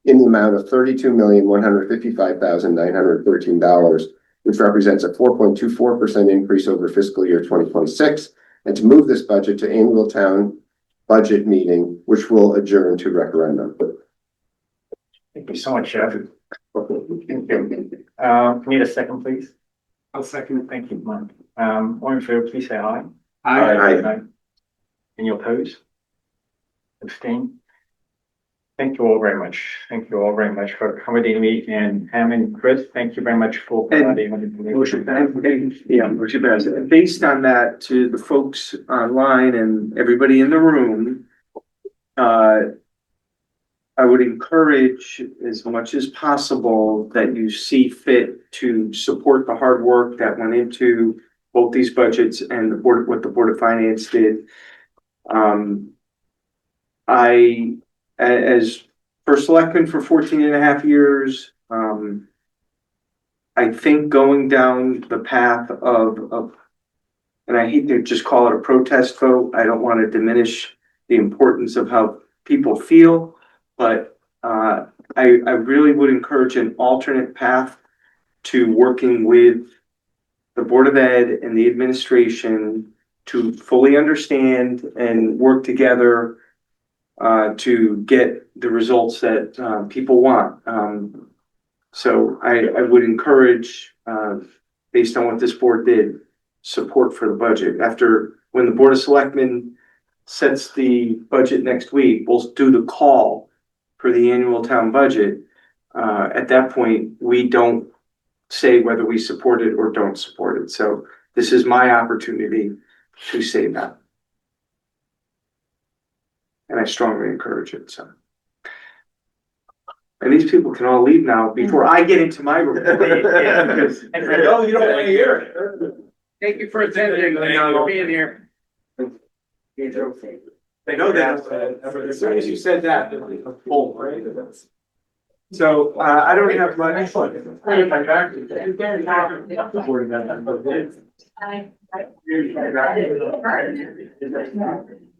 in the amount of $32,155,913, which represents a 4.24% increase over fiscal year 2026, and to move this budget to annual town budget meeting, which will adjourn to referendum. Thank you so much, Jeff. Thank you. Need a second, please? I'll second. Thank you, Mike. All in favor, please say aye. Aye. Any opposed? Abstain? Thank you all very much. Thank you all very much for accommodating me, and Pam and Chris, thank you very much for providing. Motion passed. And based on that, to the folks online and everybody in the room, I would encourage as much as possible that you see fit to support the hard work that went into both these budgets and what the Board of Finance did. As first selectman for 14 and a half years, I think going down the path of, and I hate to just call it a protest vote, I don't want to diminish the importance of how people feel, but I really would encourage an alternate path to working with the Board of Ed and the administration to fully understand and work together to get the results that people want. So I would encourage, based on what this board did, support for the budget. When the Board of Selectmen sets the budget next week, we'll do the call for the annual town budget. At that point, we don't say whether we support it or don't support it. So this is my opportunity to say that. And I strongly encourage it, so. And these people can all leave now before I get into my room. Because I know you don't want to hear it. Thank you for attending, thank you for being here. They know that, as soon as you said that, they're like, oh, right? So, I don't have much.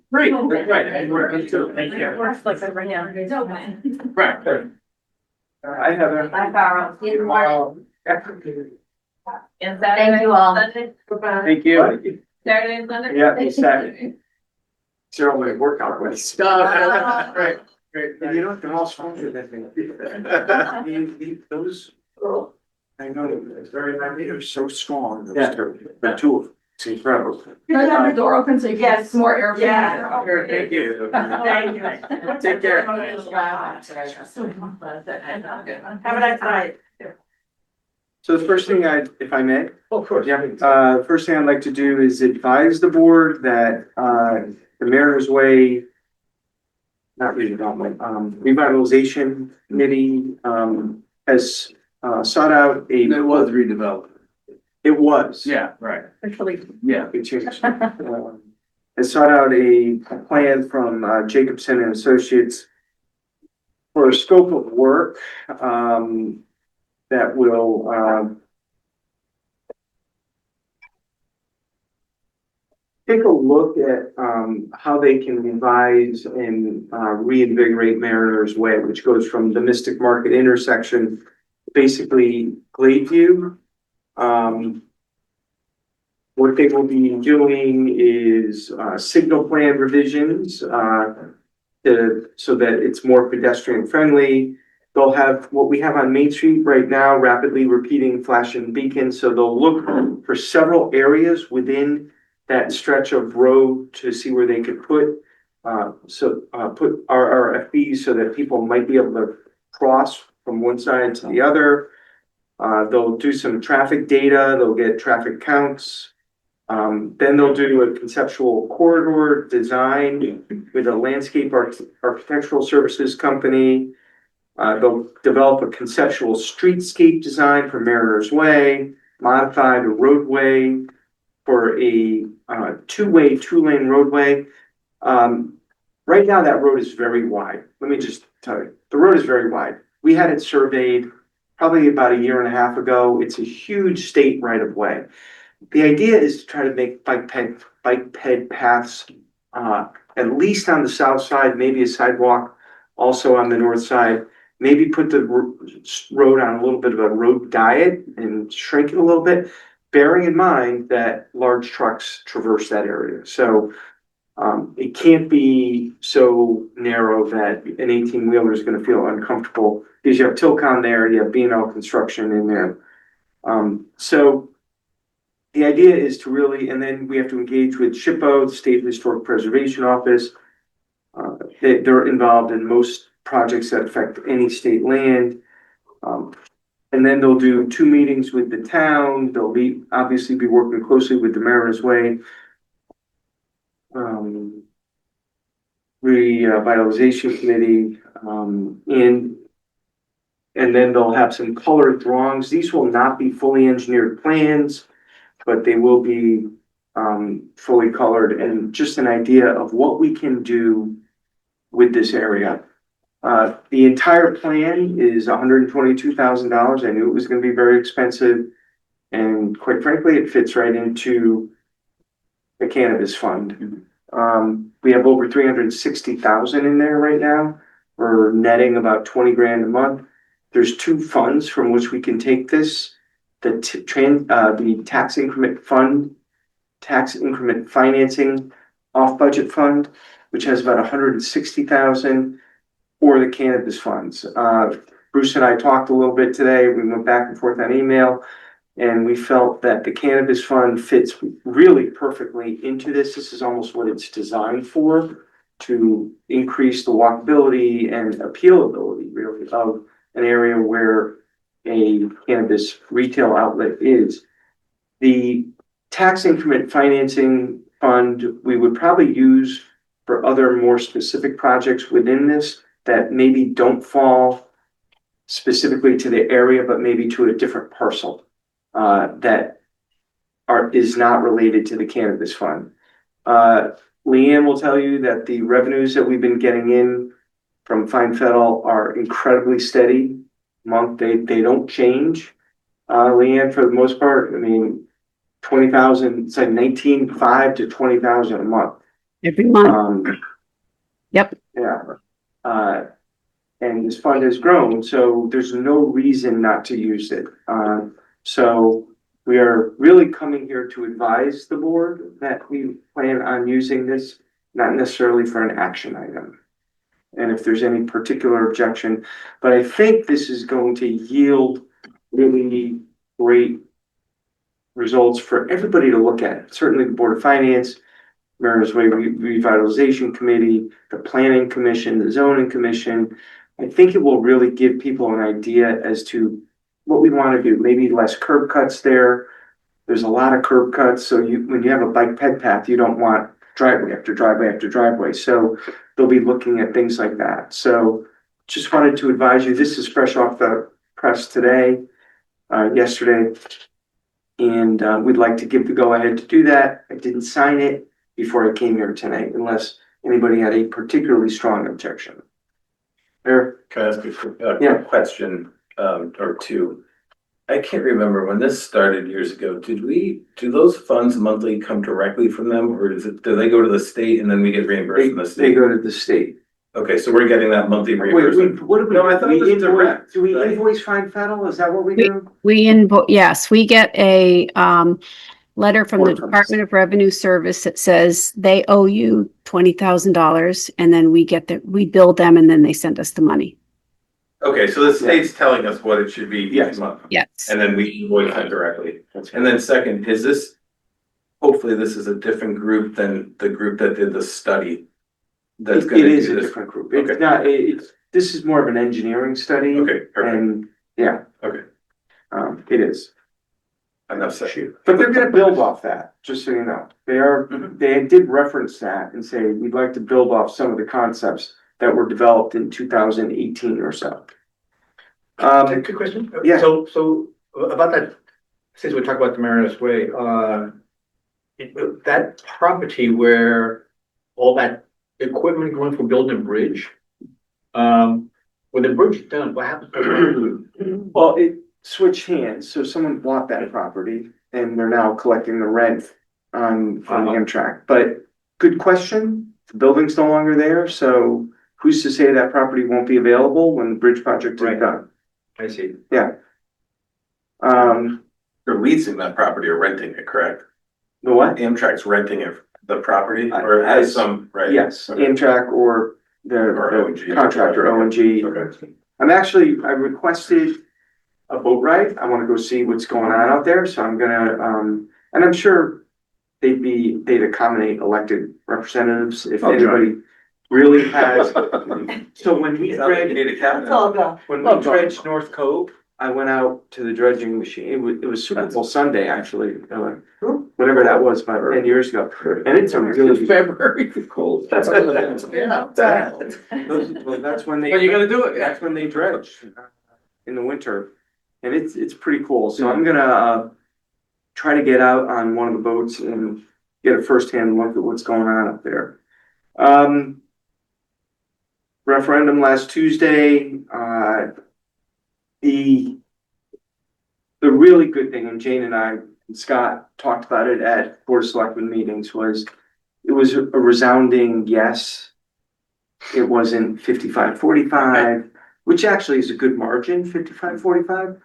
Great, right, and we're going to, thank you. Right. I have a. Bye, Carl. See you tomorrow. Thank Thank you all. Thank you. Saturday and Sunday? Yeah, Saturday. Zero my workout with stuff. Right, great. And you know what, they're all stronger than me. Those, I know, it's very, they're so strong. Those two. The two of them. It's incredible. You can have your door open so you can get some more air. Yeah. Thank you. Thank you. Take care. Have a nice night. So the first thing if I may. Of course. First thing I'd like to do is advise the board that, the Mayor's Way, not redevelopment, revitalization committee, has, sought out a. It was redeveloped. It was. Yeah, right. Actually. Yeah. It changed. Has sought out a plan from, Jacobson and Associates for a scope of work, that will, take a look at how they can revise and reinvigorate Mariner's Way, which goes from the Mystic Market intersection, basically Gladeview. What they will be doing is signal plan revisions so that it's more pedestrian friendly. They'll have what we have on Main Street right now, rapidly repeating flashing beacons. So they'll look for several areas within that stretch of road to see where they could put RRFBs so that people might be able to cross from one side to the other. They'll do some traffic data, they'll get traffic counts. Then they'll do a conceptual corridor design with a landscape architectural services company. They'll develop a conceptual streetscape design for Mariners Way, modify the roadway for a two-way, two-lane roadway. Right now, that road is very wide. Let me just tell you, the road is very wide. We had it surveyed probably about a year and a half ago. It's a huge state right of way. The idea is to try to make bike ped paths, at least on the south side, maybe a sidewalk also on the north side. Maybe put the road on a little bit of a road diet and shrink it a little bit, bearing in mind that large trucks traverse that area. So it can't be so narrow that an 18-wheeler is going to feel uncomfortable because you have Tilcon there, you have B&L construction in there. So the idea is to really, and then we have to engage with SHPO, the State Historic Preservation Office. They're involved in most projects that affect any state land. And then they'll do 2 meetings with the town. They'll obviously be working closely with the Mariners Way revitalization committee, and then they'll have some colored drawings. These will not be fully engineered plans, but they will be fully colored and just an idea of what we can do with this area. The entire plan is $122,000. I knew it was going to be very expensive, and quite frankly, it fits right into the cannabis fund. We have over 360,000 in there right now. We're netting about 20 grand a month. There's 2 funds from which we can take this. The tax increment fund, tax increment financing off budget fund, which has about 160,000, or the cannabis funds. Bruce and I talked a little bit today. We went back and forth on email, and we felt that the cannabis fund fits really perfectly into this. This is almost what it's designed for, to increase the walkability and appealability really of an area where a cannabis retail outlet is. The tax increment financing fund, we would probably use for other more specific projects within this that maybe don't fall specifically to the area, but maybe to a different parcel that is not related to the cannabis fund. Leanne will tell you that the revenues that we've been getting in from Fine Federal are incredibly steady. They don't change. Leanne, for the most part, I mean, 20,000, it's like 19.5 to 20,000 a month. Every month. Yep. Yeah. And this fund has grown, so there's no reason not to use it. So we are really coming here to advise the board that we plan on using this, not necessarily for an action item. And if there's any particular objection, but I think this is going to yield really great results for everybody to look at. Certainly the Board of Finance, Mariners Way Revitalization Committee, the Planning Commission, the Zoning Commission. I think it will really give people an idea as to what we want to do. Maybe less curb cuts there. There's a lot of curb cuts. So when you have a bike ped path, you don't want driveway after driveway after driveway. So they'll be looking at things like that. So just wanted to advise you, this is fresh off the press today, yesterday. And we'd like to give the go ahead to do that. I didn't sign it before I came here tonight, unless anybody had a particularly strong objection. Eric? Can I ask a question or two? I can't remember when this started years ago. Do those funds monthly come directly from them, or do they go to the state and then we get reimbursed from the They state? go to the state. Okay, so we're getting that monthly Wait, reimbursement. what do we? No, I thought it was direct, Do we right? invoice Fine Federal? Is that what we do? Yes, we get a letter from the Or from- Department of Revenue Service that says they owe you $20,000, and then we bill them, and then they send us the money. Okay, so the state's telling us what it should be each Yes. month, Yes. and then we invoice them directly. And then second, hopefully this is a different group than the group that did the study. That's It gonna is do a this. different group. It's Okay. not, this is more of an engineering study. Okay, perfect. And, yeah. Okay. It is. enough said. But they're gonna build off that, just so you know. They did reference that and say, we'd like to build off some of the concepts that were developed in 2018 or so. Good question. Yeah. So about that, since we talked about the Mariners Way, that property where all that equipment going for building a bridge, when the bridge is done, what happens? Well, it switched hands, so someone bought that property and they're now collecting the rent on from the Amtrak. But good question, the building's no longer there, so who's to say that property won't be available when the bridge project is Right. done? I see. They're leasing that property or renting it, correct? The what? Amtrak's renting it, the property, I- or I- has some, right? Yes, Okay. Amtrak or Or the O&G. contractor, O&G. Okay. I requested a boat ride. I wanna go see what's going on out there, so I'm gonna, and I'm sure they'd accommodate elected representatives if Oh, anybody really has. So when we Sounds like you dredged, need a captain. It's all gone. when we dredged North Cove, I went out to the dredging machine. It was Super Bowl Sunday, actually, whatever that was, about 10 years ago. And it's a really February, cold. That's Yeah. Well, that's when they. But you gotta do it. That's when they dredge in the winter, and it's pretty cool. So I'm gonna try to get out on one of the boats and get a firsthand look at what's going on up there. Referendum last Tuesday, the really good thing, and Jane and I and Scott talked about it at Board of Selectmen meetings, was it was a resounding yes. It wasn't 55-45, which actually is a good margin, 55-45.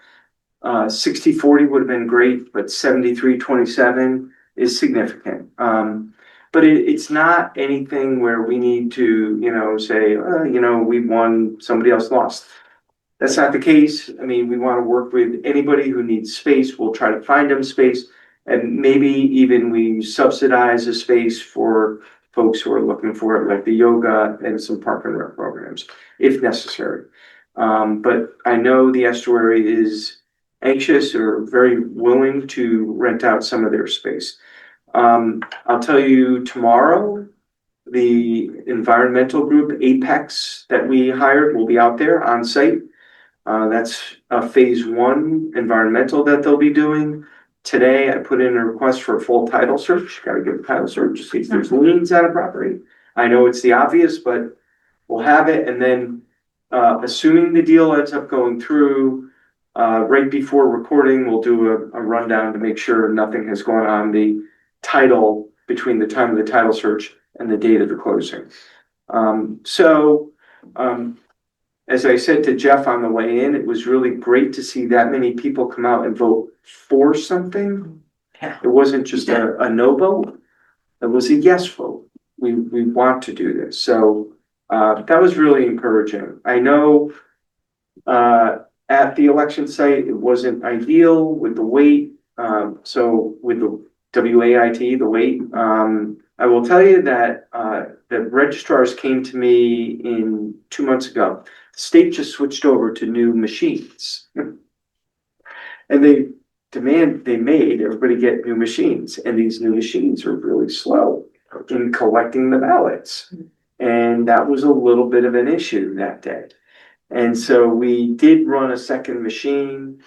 60-40 would have been great, but 73-27 is significant. But it's not anything where we need to, say, we won, somebody else lost. That's not the case. I mean, we want to work with anybody who needs space. We'll try to find them space. And maybe even we subsidize a space for folks who are looking for it, like the yoga and some park and rec programs, if necessary. But I know the estuary is anxious or very willing to rent out some of their space. I'll tell you tomorrow, the environmental group Apex that we hired will be out there on site. That's a phase 1 environmental that they'll be doing. Today, I put in a request for a full title search. Got to get a title search to see if there's liens on a property. I know it's the obvious, but we'll have it. And then, assuming the deal ends up going through, right before recording, we'll do a rundown to make sure nothing has gone on the title between the time of the title search and the date of the closing. As I said to Jeff on the way in, it was really great to see that many people come out and vote for something. Yeah. It wasn't just a no vote, it was a yes vote. We want to do this. So that was really encouraging. I know at the election site, it wasn't ideal with the wait. So with the WAIT, the wait, I will tell you that the registrars came to me 2 months ago. The state just switched over to new machines. And they made everybody get new machines, and these new machines are really slow in collecting the ballots. And that was a little bit of an issue that day. And so we did run a second machine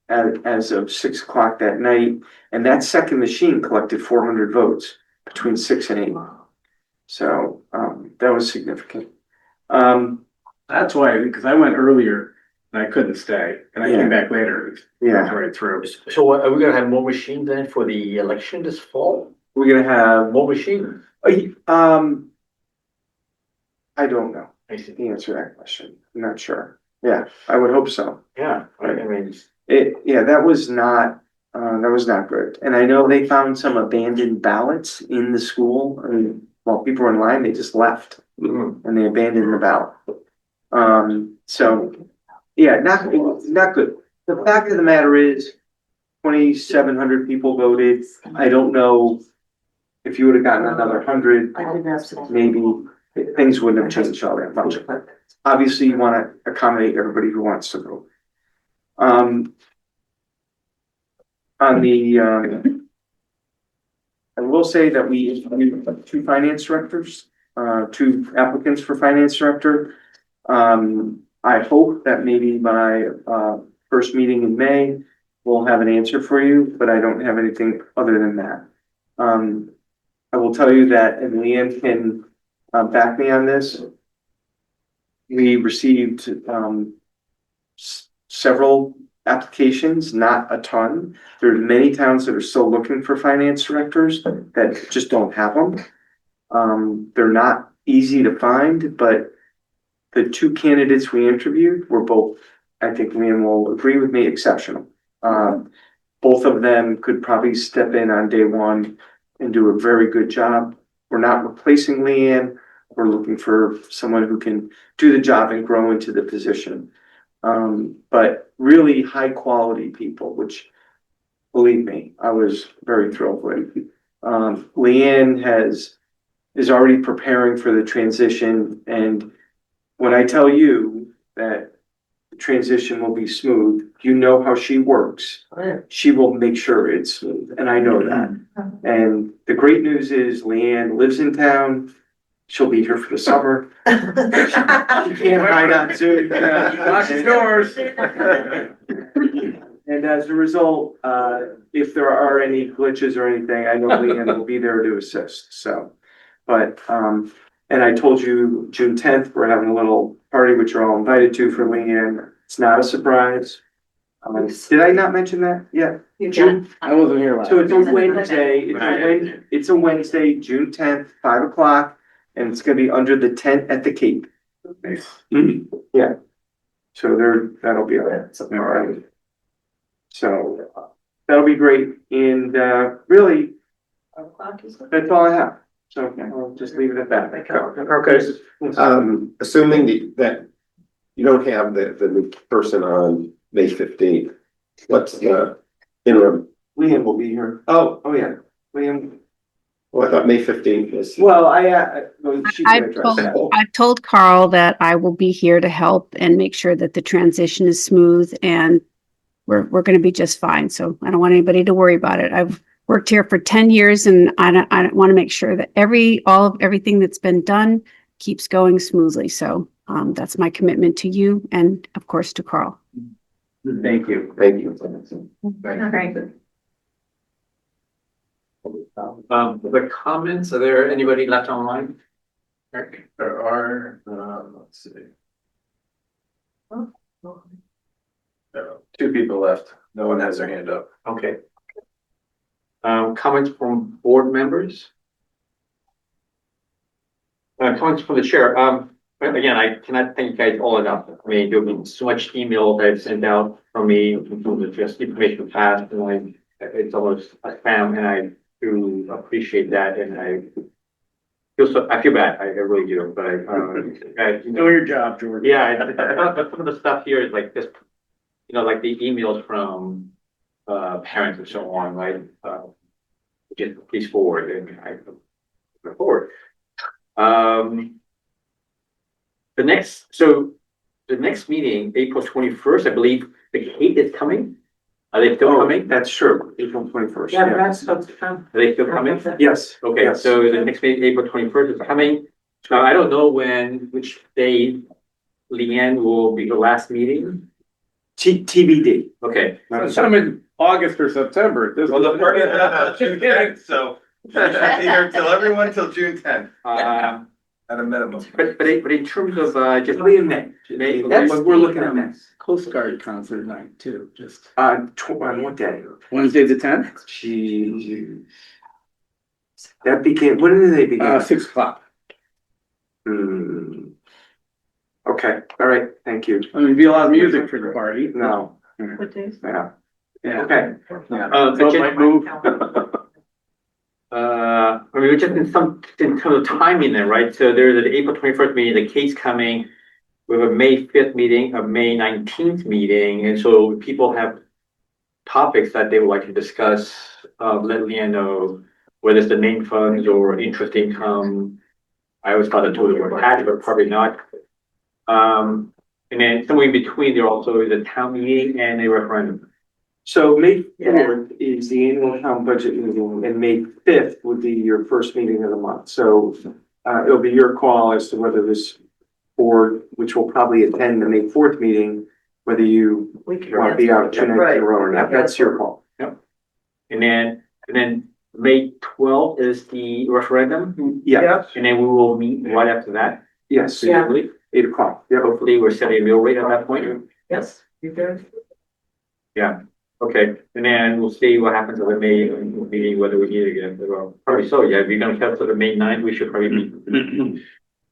as of 6 o'clock that night, and that second machine collected 400 votes between 6 and 8. So that was significant. That's why, because I went earlier and I couldn't stay, and I Yeah. came back later. Yeah, Right through. So are we gonna have more machines then for the election this fall? we're gonna have More machines? I don't know I see. the answer to that question. I'm not sure. Yeah, I would hope so. Yeah, I mean, That was not good. And I know they found some abandoned ballots in the school. I mean, while people were in line, they just left and they abandoned the ballot. So, yeah, not good. The fact of the matter is 2,700 people voted. I don't know if you would have gotten another 100, I didn't ask. maybe things wouldn't have changed all that much. Obviously, you want to accommodate everybody who wants to vote. on the, I will say that we have two finance directors, two applicants for finance director. I hope that maybe by, first meeting in May, we'll have an answer for you, but I don't have anything other than that. I will tell you that, and Leanne can, back me on this. We received, several applications, not a ton. There are many towns that are still looking for finance directors that just don't have them. They're not easy to find, but the two candidates we interviewed were both, I think Liam will agree with me, exceptional. Both of them could probably step in on day one and do a very good job. We're not replacing Leanne. We're looking for someone who can do the job and grow into the position. But really high quality people, which believe me, I was very thrilled with. Leanne is already preparing for the transition, and when I tell you that the transition will be smooth, you know how she works. She will make sure it's smooth, and I know that. And the great news is Leanne lives in town. She'll be here for the summer. She can't hide on Zoom. Lock the doors. And as a result, if there are any glitches or anything, I know Leanne will be there to assist, so. But, and I told you June 10th, we're having a little party, which you're all invited to for Leanne. It's not a surprise. Did I not mention that? Yeah. June, I wasn't here last. so it's a Wednesday, it's a Wednesday, June 10th, 5 o'clock, and it's gonna be under the tent at the Cape. Nice. Yeah. So that'll be all right. So that'll be great, and really, that's all I have. So I'll just leave it at that. Okay. Assuming that you don't have the new person on May 15th, what's the interim? Liam will be here. Oh, yeah, Liam. Well, I thought May 15th was. Well, well, she can address that. I've told Carl that I will be here to help and make sure that the transition is smooth, and we're going to be just fine. So I don't want anybody to worry about it. I've worked here for 10 years, and I don't want to make sure that everything that's been done keeps going smoothly. So that's my commitment to you and of course to Carl. Thank you. Thank you. The comments, are there anybody left online? There are, let's see. There are two people left. No one has their hand up. Okay. Comments from board members? Comments from the chair. Again, I cannot thank you guys all enough. I mean, there's been so much email that I've sent out from me in terms of just information passed, and it's almost a spam, and I do appreciate that, and I feel bad. I really do, but Do your job, George. yeah, but some of the stuff here is like just, like the emails from parents and so on, right? Just please forward, and I go forward. The next meeting, April 21st, I believe the Kate is coming. Are they still coming? That's true, April 21st. Are they still coming? Yes. Okay, Yes. so the next meeting, April 21st is coming. Now, I don't know which day Leanne will be the last meeting. TBD. Okay. Sometime in August or September. Well, the party is June 10th, so you should be here everyone till June 10th, at a minimum. But in terms of just It'll be in May. That's what we're looking at next. Coast Guard concert night too, just On what day? Wednesday the 10th, Gee. That began, when did they begin? 6 o'clock. Okay, all right, thank you. I mean, it'd be a lot of music for the party. No, What days? yeah, Yeah. okay. So it might move. I mean, we're just in terms of timing there, right? So there's an April 21st meeting, the Kate's coming. We have a May 5th meeting, a May 19th meeting, and so people have topics that they would like to discuss, let Leanne know, whether it's the main funds or interest income. I always thought the total were attached, but probably not. And then somewhere in between, there also is a town meeting and a referendum. So May 4th is the annual town budget meeting, and May 5th would be your first meeting of the month. So it'll be your call as to whether this board, which will probably attend the May 4th meeting, whether you want to be out 2 nights in a row or not. That's your call. And then May 12th is the referendum, Yeah, and then we will meet right after that. yes, Yeah. 8 o'clock. Yeah, Hopefully, we're setting a mill rate at that point. Yes, you do. Okay, and then we'll see what happens at the May meeting, whether we need it again. Well, probably so, yeah. If you're gonna cancel the May 9th, we should probably meet.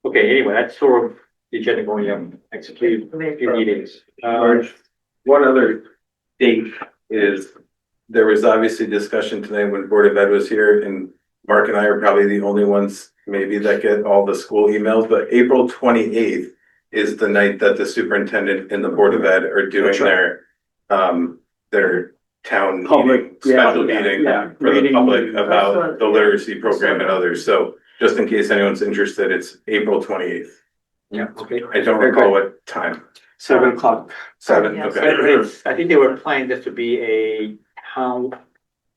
Okay, anyway, that's sort of the agenda going up, execute a few meetings. George, one other date is, there was obviously discussion tonight when Board of Ed was here, and Mark and I are probably the only ones maybe that get all the school emails, but April 28th is the night that the superintendent and the Board of Ed are doing That's right. their town Public, meeting, special yeah, meeting yeah, for the meeting. public about Excellent. the literacy program and others. So just in case anyone's interested, it's April 28th. Yeah, okay. I don't recall what time. 7 o'clock. 7, Yes. okay. I think they were planning this to be a town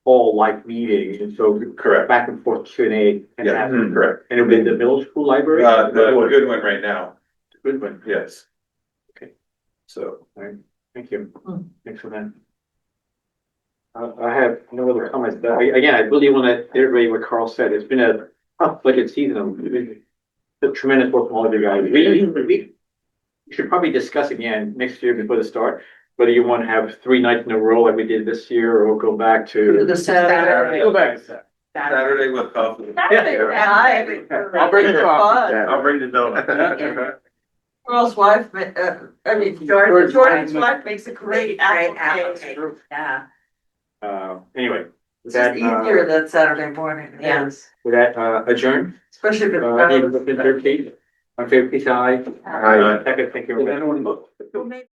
hall like meeting, and so Correct. back and forth Q&A. And Yeah, that- correct. And it'll be in the middle school library? The good one right now, Good one, yes. Okay. So. thank you. Hmm. Thanks for that. I have no other comments. Again, I really want to iterate what Carl said. It's been a tough budget season. It's been a tremendous work from all of you guys. We should probably discuss again next year before the start, whether you want to have 3 nights in a row like we did this year, or go back to. The Saturday. Go back. Saturday with coffee. I'll bring the coffee. I'll bring the donut. Carl's wife, I mean, Jordan's wife makes a great apple cake. Yeah. Anyway, It's with that, just easier that Saturday morning, yes, with that, adjourn. especially if Any it's. third, Kate? On favor, please, aye. Aye. Second, thank you. Did anyone vote? Who made